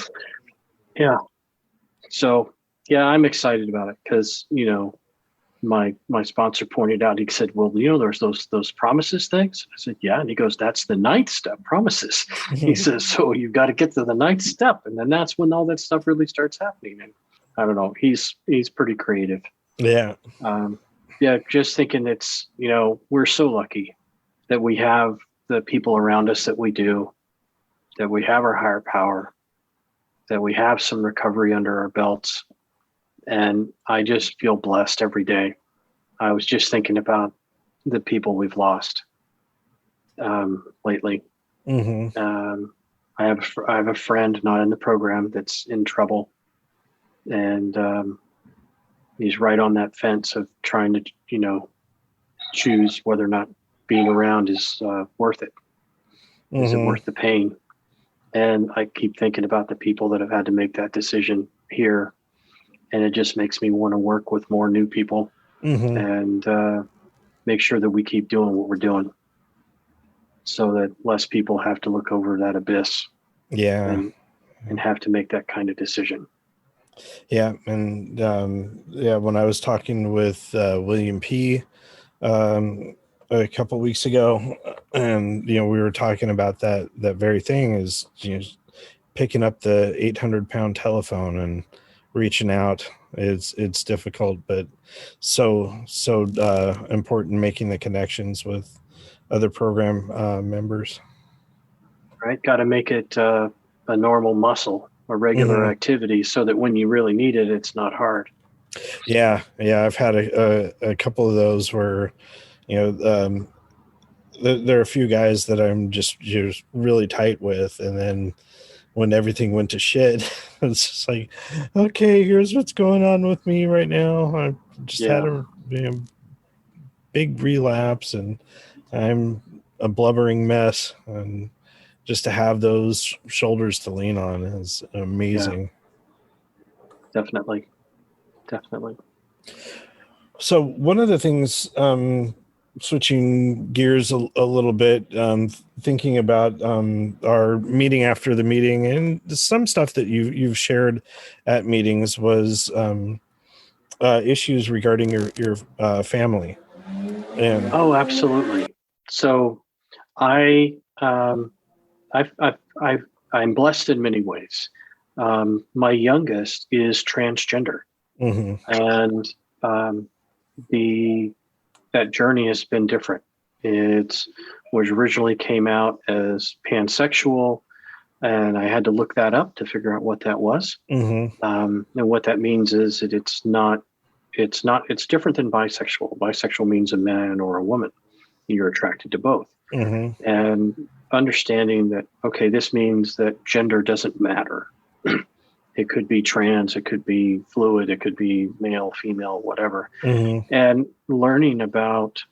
So I'm excited about it, because my sponsor pointed out, he said, well, there's those promises things. I said, yeah. And he goes, that's the 9th step, promises. He says, so you've got to get to the 9th step, and then that's when all that stuff really starts happening. And I don't know, he's pretty creative. Yeah. Just thinking it's, we're so lucky that we have the people around us that we do, that we have our higher power, that we have some recovery under our belts. And I just feel blessed every day. I was just thinking about the people we've lost lately. Mm-hmm. I have a friend not in the program that's in trouble, and he's right on that fence of trying to, choose whether or not being around is worth it. Mm-hmm. Is it worth the pain? And I keep thinking about the people that have had to make that decision here. And it just makes me want to work with more new people, and make sure that we keep doing what we're doing, so that less people have to look over that abyss and have to make that kind of decision. Yeah. And when I was talking with William P. A couple weeks ago, and we were talking about that very thing, is picking up the 800-pound telephone and reaching out. It's difficult, but so important, making the connections with other program members. Right? Got to make it a normal muscle, a regular activity, so that when you really need it, it's not hard. Yeah. I've had a couple of those where, there are a few guys that I'm just really tight with, and then when everything went to shit, it's just like, okay, here's what's going on with me right now. I just had a big relapse, and I'm a blubbering mess, and just to have those shoulders to lean on is amazing. Yeah, definitely. So one of the things, switching gears a little bit, thinking about our meeting after the meeting, and some stuff that you've shared at meetings, was issues regarding your family. And Absolutely. So I I'm blessed in many ways. My youngest is transgender, and that journey has been different. It was originally came out as pansexual, and I had to look that up to figure out what that was. And what that means is that it's different than bisexual. Bisexual means a man or a woman. You're attracted to both. And understanding that, okay, this means that gender doesn't matter. It could be trans, it could be fluid, it could be male, female, whatever. And learning about,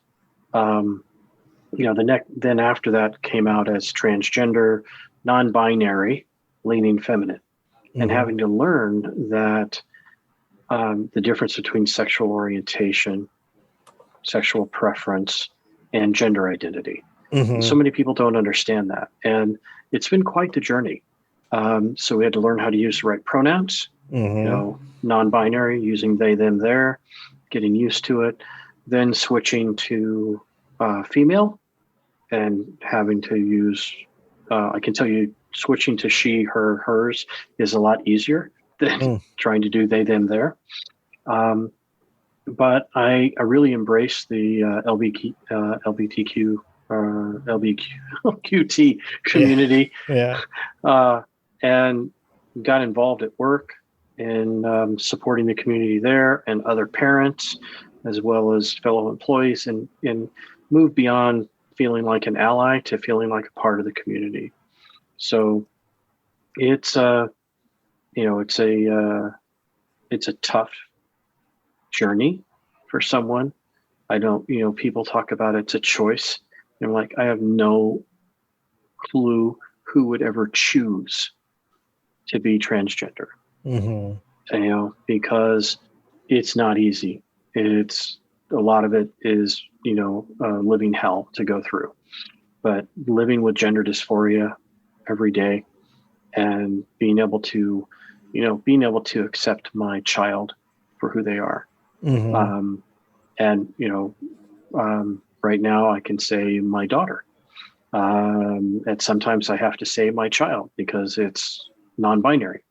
then after that came out as transgender, non-binary, leaning feminine, and having to learn that the difference between sexual orientation, sexual preference, and gender identity. So many people don't understand that. And it's been quite the journey. So we had to learn how to use the right pronouns, non-binary, using they, them, their, getting used to it, then switching to female and having to use, I can tell you, switching to she, her, hers is a lot easier than trying to do they, them, their. But I really embrace the LBTQ or LBQT community. And got involved at work in supporting the community there and other parents, as well as fellow employees, and moved beyond feeling like an ally to feeling like a part of the community. So it's a tough journey for someone. I don't, people talk about it's a choice. And I'm like, I have no clue who would ever choose to be transgender. Because it's not easy. It's a lot of it is, living hell to go through. But living with gender dysphoria every day and being able to accept my child for who they are. Right now I can say my daughter. And sometimes I have to say my child because it's non-binary.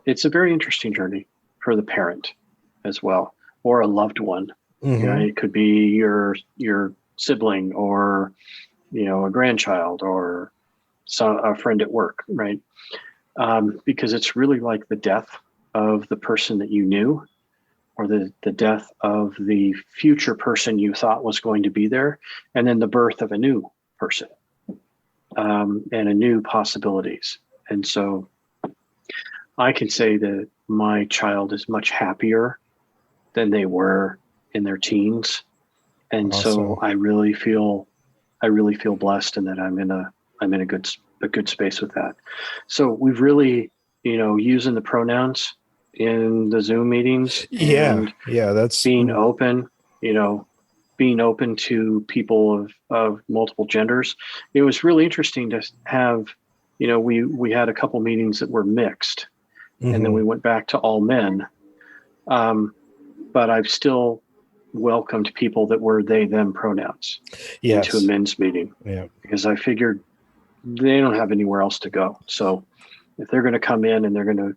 It's a very interesting journey for the parent as well, or a loved one. It could be your sibling, or a grandchild, or a friend at work, right? Because it's really like the death of the person that you knew, or the death of the future person you thought was going to be there, and then the birth of a new person, and a new possibilities. And so I can say that my child is much happier than they were in their teens. And awesome. So I really feel blessed, and that I'm in a good space with that. So we've really, using the pronouns in the Zoom meetings. That's being open, being open to people of multiple genders. It was really interesting to have we had a couple meetings that were mixed, Mm-hmm. and then we went back to all men. But I've still welcomed people that were they, them pronouns into a men's meeting, because I figured they don't have anywhere else to go. So if they're going to come in and they're going to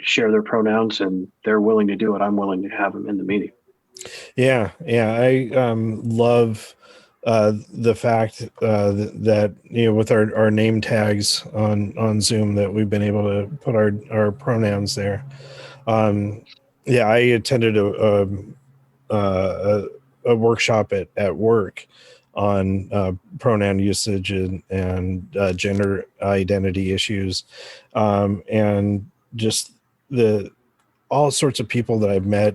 share their pronouns and they're willing to do it, I'm willing to have them in the meeting. Yeah. I love the fact that with our name tags on Zoom, that we've been able to put our pronouns there. I attended a workshop at work on pronoun usage and gender identity issues, and just all sorts of people that I've met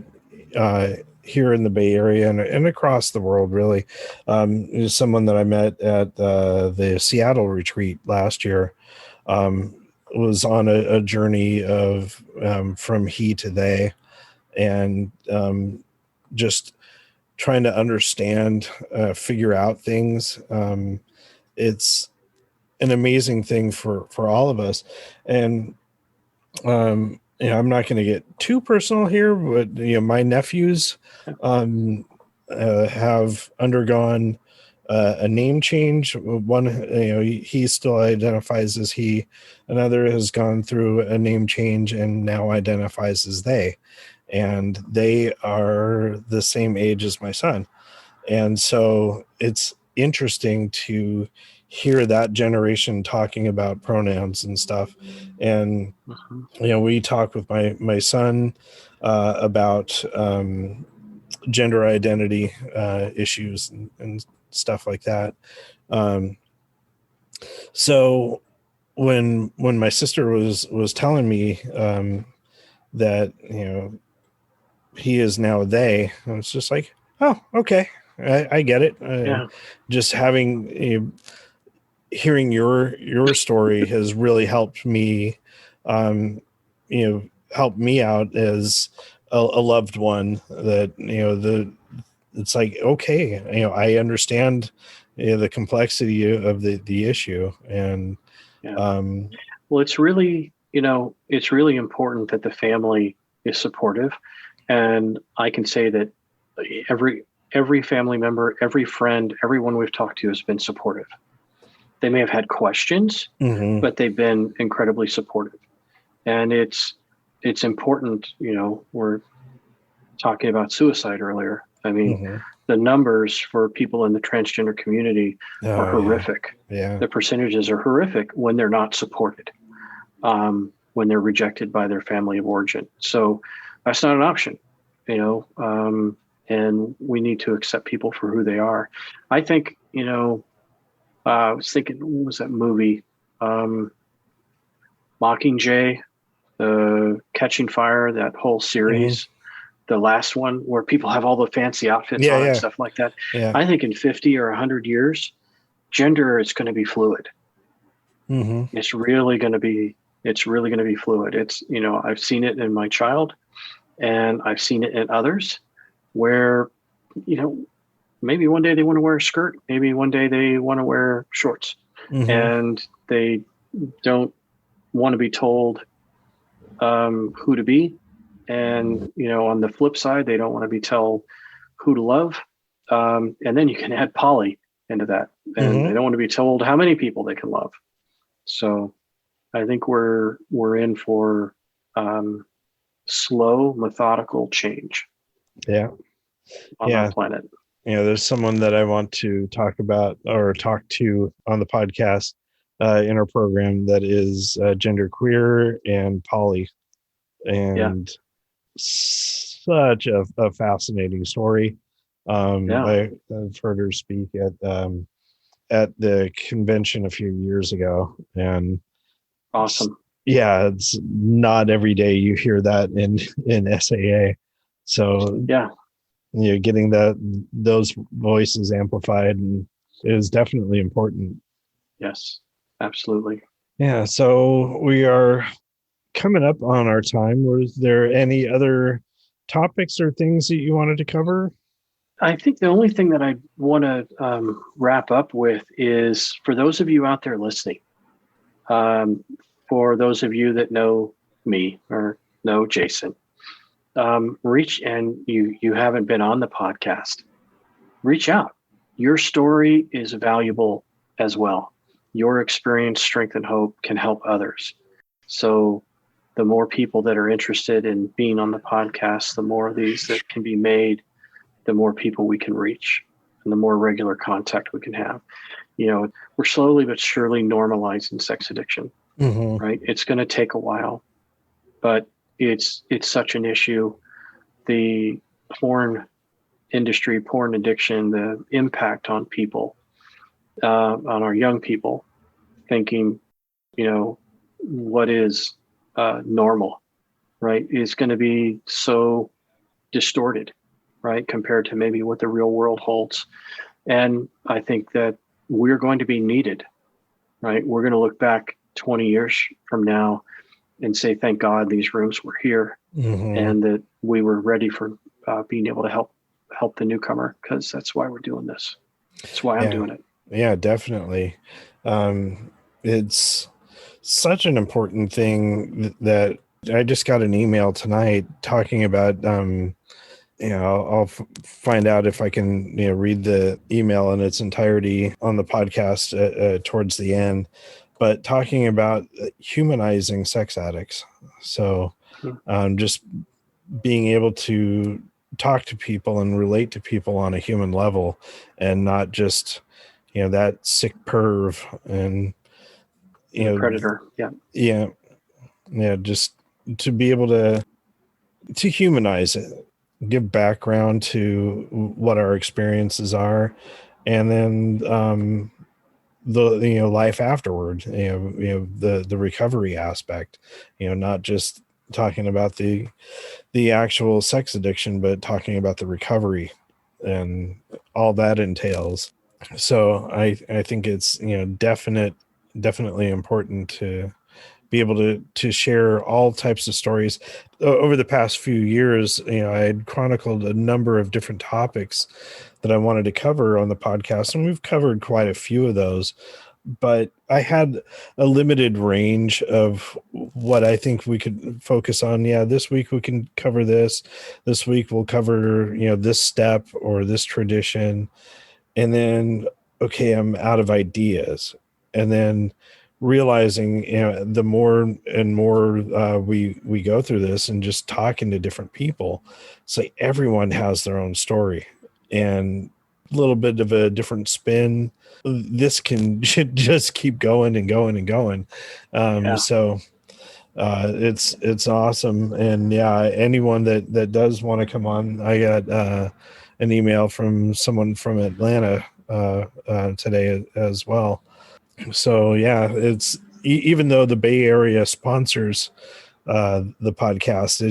here in the Bay Area and across the world, really. There's someone that I met at the Seattle retreat last year, was on a journey of from he to they, and just trying to understand, figure out things. It's an amazing thing for all of us. And I'm not going to get too personal here, but my nephews have undergone a name change. One, he still identifies as he. Another has gone through a name change and now identifies as they. And they are the same age as my son. And so it's interesting to hear that generation talking about pronouns and stuff. And, we talk with my son about gender identity issues and stuff like that. So when my sister was telling me that, he is now they, I was just like, oh, okay. I get it. Just hearing your story has really helped me, help me out as a loved one, that, it's like, okay, I understand, the complexity of the issue. And, well, it's really important that the family is supportive. And I can say that every family member, every friend, everyone we've talked to has been supportive. They may have had questions, but they've been incredibly supportive. And it's important, we're talking about suicide earlier. I mean, the numbers for people in the transgender community are horrific. Yeah. The percentages are horrific when they're not supported, when they're rejected by their family of origin. So that's not an option, and we need to accept people for who they are. I think, I was thinking, what was that movie? Mockingjay, Catching Fire, that whole series, the last one where people have all the fancy outfits on and stuff like that. Yeah. I think in 50 or 100 years, gender is going to be fluid. It's really going to be fluid. It's, I've seen it in my child, and I've seen it in others where, maybe one day they want to wear a skirt. Maybe one day they want to wear shorts, and they don't want to be told who to be. And, on the flip side, they don't want to be told who to love. And then you can add poly into that. And they don't want to be told how many people they can love. So I think we're in for slow, methodical change. On our planet. There's someone that I want to talk about or talk to on the podcast in our program that is genderqueer and poly, and such a fascinating story. I've heard her speak at the convention a few years ago, and awesome. It's not every day you hear that in SAA. So getting those voices amplified is definitely important. Yes, absolutely. Yeah. So we are coming up on our time. Was there any other topics or things that you wanted to cover? I think the only thing that I want to wrap up with is, for those of you out there listening, For those of you that know me or know Jason, reach, and you haven't been on the podcast, reach out. Your story is valuable as well. Your experience, strength, and hope can help others. So the more people that are interested in being on the podcast, the more of these that can be made, the more people we can reach and the more regular contact we can have. We're slowly but surely normalizing sex addiction, right? It's going to take a while, but it's such an issue. The porn industry, porn addiction, the impact on people, on our young people, thinking, what is normal, right, is going to be so distorted, right, compared to maybe what the real world holds. And I think that we're going to be needed, right? We're going to look back 20 years from now and say, thank God these rooms were here, and that we were ready for being able to help the newcomer, because that's why we're doing this. That's why I'm doing it. Yeah, definitely. It's such an important thing that I just got an email tonight talking about, I'll find out if I can, read the email in its entirety on the podcast towards the end, but talking about humanizing sex addicts. So just being able to talk to people and relate to people on a human level, and not just, that sick perv and, predator. Just to be able to humanize it, give background to what our experiences are, and then the life afterward, the recovery aspect, not just talking about the actual sex addiction, but talking about the recovery and all that entails. So I think it's, definitely important to be able to share all types of stories. Over the past few years, I had chronicled a number of different topics that I wanted to cover on the podcast, and we've covered quite a few of those. But I had a limited range of what I think we could focus on. Yeah, this week we can cover this. This week we'll cover, this step or this tradition. And then, okay, I'm out of ideas. And then realizing, the more and more we go through this and just talking to different people, it's like everyone has their own story and a little bit of a different spin. This should just keep going and going and going. So it's awesome. And anyone that does want to come on, I got an email from someone from Atlanta today as well. So it's even though the Bay Area sponsors the podcast,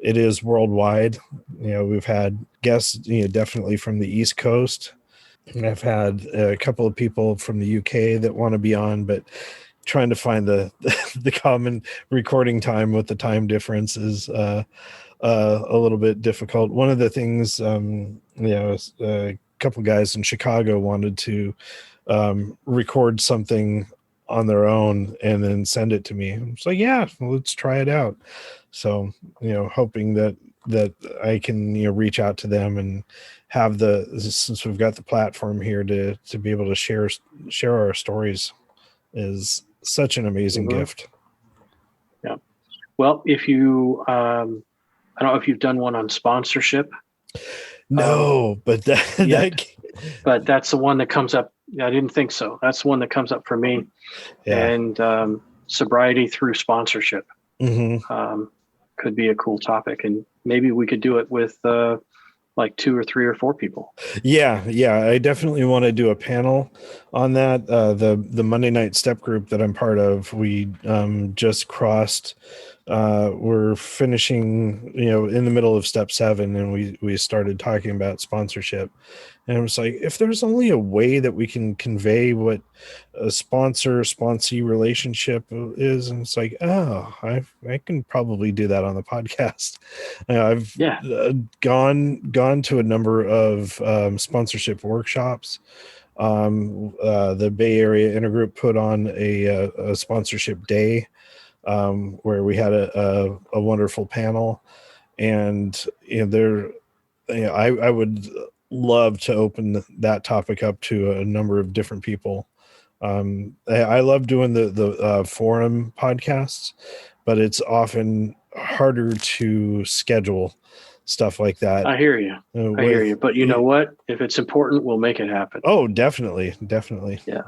it is worldwide. We've had guests, definitely from the East Coast. And I've had a couple of people from the UK that want to be on, but trying to find the common recording time with the time difference is a little bit difficult. One of the things, a couple guys in Chicago wanted to record something on their own and then send it to me. It's like, let's try it out. So, hoping that I can, reach out to them and have since we've got the platform here to be able to share our stories is such an amazing gift. Yeah. Well, if you, I don't know if you've done one on sponsorship. No, but but that's the one that comes up. I didn't think so. That's the one that comes up for me. Yeah. And sobriety through sponsorship could be a cool topic. And maybe we could do it with like 2 or 3 or 4 people. Yeah. I definitely want to do a panel on that. The Monday night step group that I'm part of, we just crossed. We're finishing, in the middle of step 7, and we started talking about sponsorship. And it was like, if there's only a way that we can convey what a sponsor-sponsee relationship is, and it's like, I can probably do that on the podcast. I've gone to a number of sponsorship workshops. The Bay Area Intergroup put on a sponsorship day where we had a wonderful panel, and I would love to open that topic up to a number of different people. I love doing the forum podcasts, but it's often harder to schedule stuff like that. I hear you. I hear you. But you know what? If it's important, we'll make it happen. Oh, definitely. Yeah.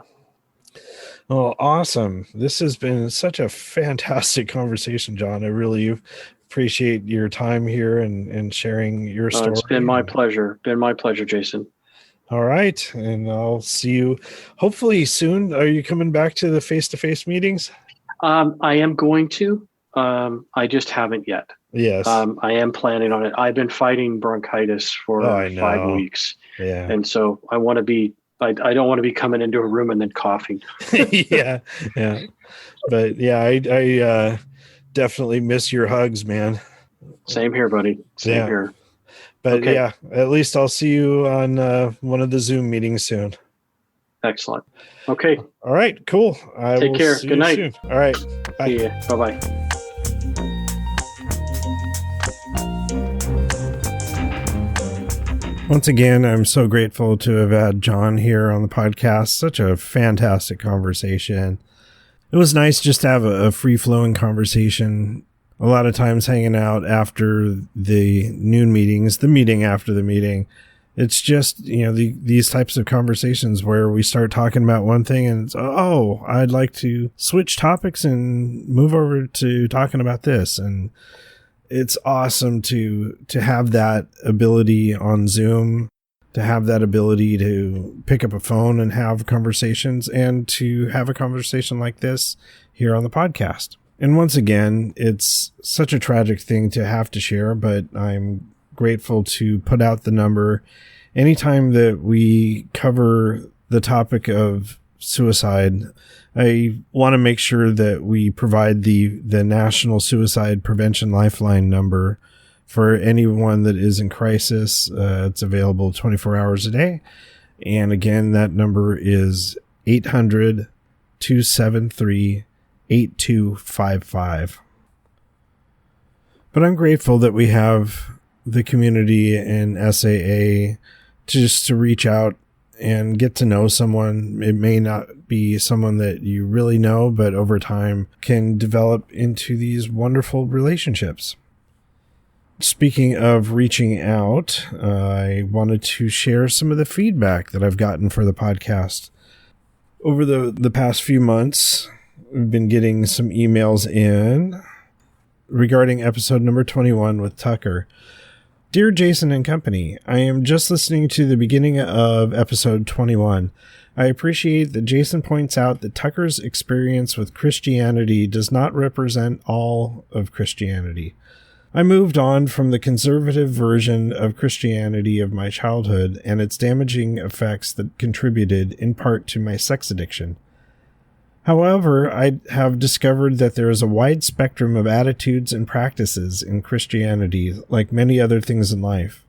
Oh, awesome. This has been such a fantastic conversation, John. I really appreciate your time here and sharing your story. It's been my pleasure. Jason. All right. And I'll see you hopefully soon. Are you coming back to the face-to-face meetings? I am going to. I just haven't yet. Yes. I am planning on it. I've been fighting bronchitis for 5 weeks. Yeah. And so I want to be, I don't want to be coming into a room and then coughing. Yeah. But yeah, I definitely miss your hugs, man. Same here, buddy. Same here. But okay. Yeah, at least I'll see you on one of the Zoom meetings soon. Excellent. Okay. All right, cool. Take care. Good night. Soon. All right. Bye. See ya. Bye-bye. Once again, I'm so grateful to have had John here on the podcast. Such a fantastic conversation. It was nice just to have a free-flowing conversation. A lot of times hanging out after the noon meetings, the meeting after the meeting. It's just, these types of conversations where we start talking about one thing and it's, oh, I'd like to switch topics and move over to talking about this. And it's awesome to have that ability on Zoom, to have that ability to pick up a phone and have conversations, and to have a conversation like this here on the podcast. And once again, it's such a tragic thing to have to share, but I'm grateful to put out the number. Anytime that we cover the topic of suicide, I want to make sure that we provide the National Suicide Prevention Lifeline number for anyone that is in crisis. It's available 24 hours a day. And again, that number is 800-273-8255. But I'm grateful that we have the community in SAA just to reach out and get to know someone. It may not be someone that you really know, but over time can develop into these wonderful relationships. Speaking of reaching out, I wanted to share some of the feedback that I've gotten for the podcast. Over the past few months, we've been getting some emails in regarding episode number 21 with Tucker. Dear Jason and company, I am just listening to the beginning of episode 21. I appreciate that Jason points out that Tucker's experience with Christianity does not represent all of Christianity. I moved on from the conservative version of Christianity of my childhood and its damaging effects that contributed in part to my sex addiction. However, I have discovered that there is a wide spectrum of attitudes and practices in Christianity, like many other things in life.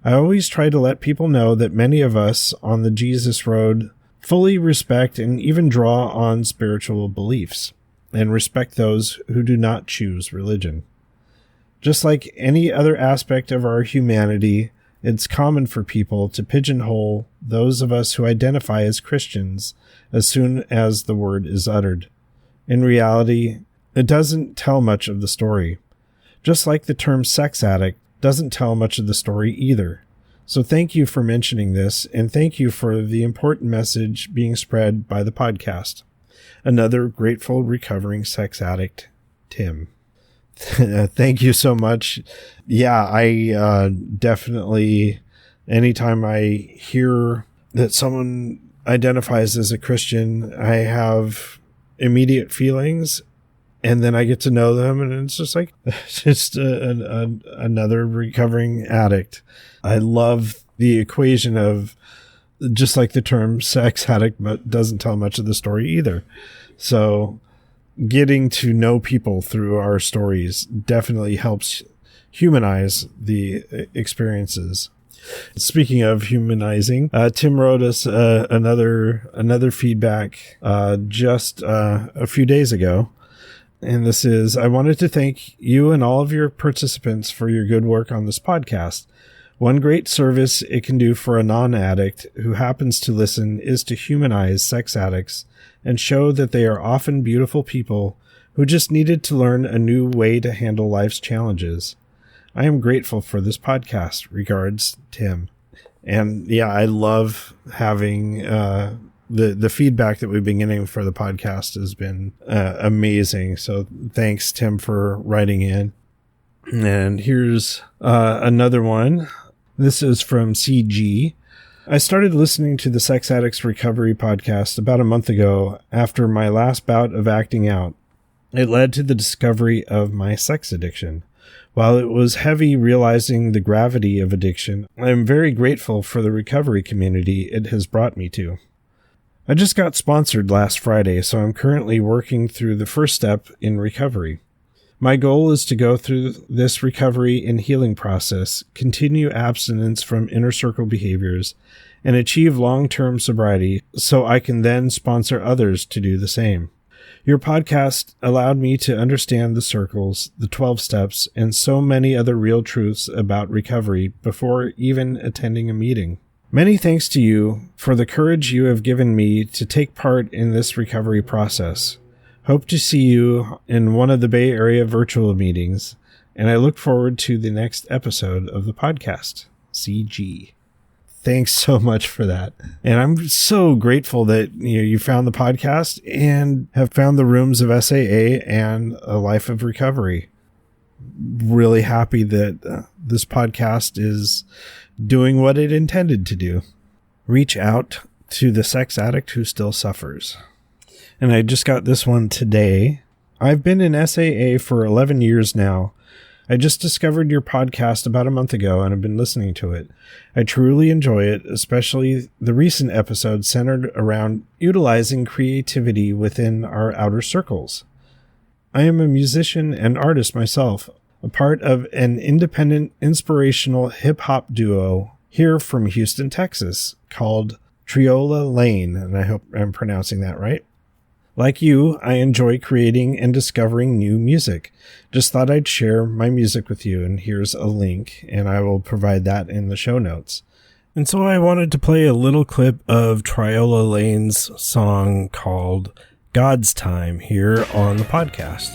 I always try to let people know that many of us on the Jesus road fully respect and even draw on spiritual beliefs, and respect those who do not choose religion. Just like any other aspect of our humanity, it's common for people to pigeonhole those of us who identify as Christians as soon as the word is uttered. In reality, it doesn't tell much of the story. Just like the term sex addict doesn't tell much of the story either. So thank you for mentioning this, and thank you for the important message being spread by the podcast. Another grateful recovering sex addict, Tim. Thank you so much. Yeah, I definitely, anytime I hear that someone identifies as a Christian, I have immediate feelings, and then I get to know them, and it's just like, just another recovering addict. I love the equation of, just like the term sex addict, but doesn't tell much of the story either. So getting to know people through our stories definitely helps humanize the experiences. Speaking of humanizing, Tim wrote us another feedback just a few days ago. And this is, I wanted to thank you and all of your participants for your good work on this podcast. One great service it can do for a non-addict who happens to listen is to humanize sex addicts and show that they are often beautiful people who just needed to learn a new way to handle life's challenges. I am grateful for this podcast. Regards, Tim. And yeah, I love having the feedback that we've been getting for the podcast has been amazing. So thanks, Tim, for writing in. And here's another one. This is from CG. I started listening to the Sex Addicts Recovery podcast about a month ago after my last bout of acting out. It led to the discovery of my sex addiction. While it was heavy realizing the gravity of addiction, I am very grateful for the recovery community it has brought me to. I just got sponsored last Friday, so I'm currently working through the first step in recovery. My goal is to go through this recovery and healing process, continue abstinence from inner circle behaviors, and achieve long-term sobriety so I can then sponsor others to do the same. Your podcast allowed me to understand the circles, the 12 steps, and so many other real truths about recovery before even attending a meeting. Many thanks to you for the courage you have given me to take part in this recovery process. Hope to see you in one of the Bay Area virtual meetings, and I look forward to the next episode of the podcast. CG. Thanks so much for that. And I'm so grateful that you found the podcast and have found the rooms of SAA and a life of recovery. Really happy that this podcast is doing what it intended to do. Reach out to the sex addict who still suffers. And I just got this one today. I've been in SAA for 11 years now. I just discovered your podcast about a month ago and have been listening to it. I truly enjoy it, especially the recent episode centered around utilizing creativity within our outer circles. I am a musician and artist myself, a part of an independent, inspirational hip-hop duo here from Houston, Texas, called Triola Lane, and I hope I'm pronouncing that right. Like you, I enjoy creating and discovering new music. Just thought I'd share my music with you, and here's a link, and I will provide that in the show notes. And so I wanted to play a little clip of Triola Lane's song called God's Time here on the podcast.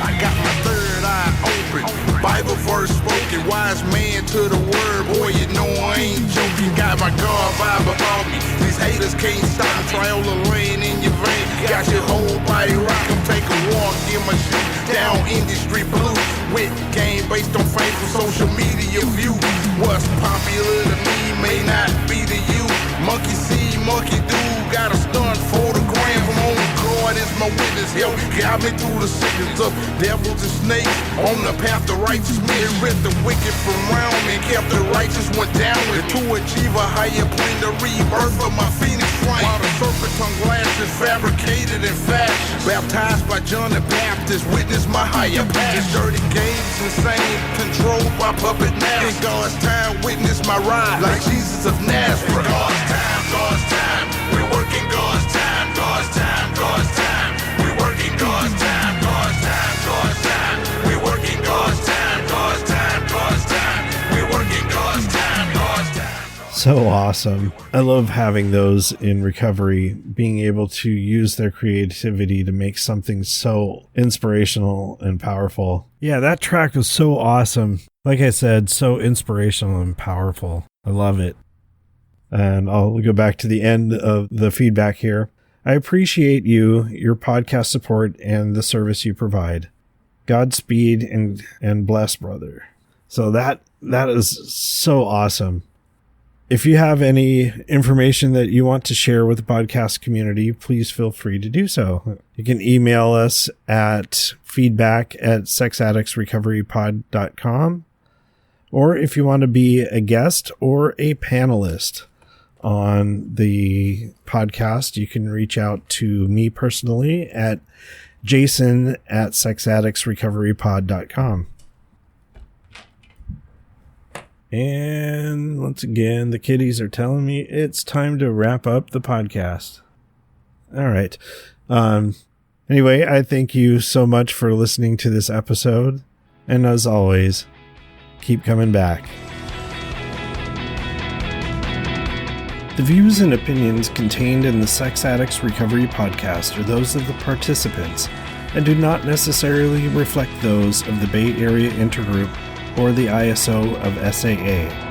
I got my third eye open, Bible verse spoken, wise man to the word, boy, you know I ain't joking, got my God vibe about me, these haters can't stop me, Triola Lane in your vein, got your whole body rockin', take a walk in my shoe, down industry blue, with game based on fame from social media view, what's popular to me may not be to you, monkey see, monkey do, got a stunt for the gram from on God is my witness, help guide me through the sickness of devils and snakes, on the path to righteous men, ripped the wicked from round me, kept the righteous went down with to achieve a higher plane, the rebirth of my phoenix flame, while the serpent tongue glasses fabricated in fashion, baptized by John the Baptist, witness my higher path, this dirty game's insane, controlled by puppet now, in God's time, witness my rise, like Jesus of Nazareth, God's time, we work in God's time, God's time, God's time, we work in God's time, God's time, God's time, we work in God's time, God's time, God's time, we work in God's time, God's time. So awesome. I love having those in recovery, being able to use their creativity to make something so inspirational and powerful. Yeah, that track was so awesome. Like I said, so inspirational and powerful. I love it. And I'll go back to the end of the feedback here. I appreciate you, your podcast support, and the service you provide. Godspeed and bless, brother. So that is so awesome. If you have any information that you want to share with the podcast community, please feel free to do so. You can email us at feedback@sexaddictsrecoverypod.com. Or if you want to be a guest or a panelist on the podcast, you can reach out to me personally at jason@sexaddictsrecoverypod.com. And once again, the kitties are telling me it's time to wrap up the podcast. All right. Anyway, I thank you so much for listening to this episode. And as always, keep coming back. The views and opinions contained in the Sex Addicts Recovery Podcast are those of the participants and do not necessarily reflect those of the Bay Area Intergroup or the ISO of SAA.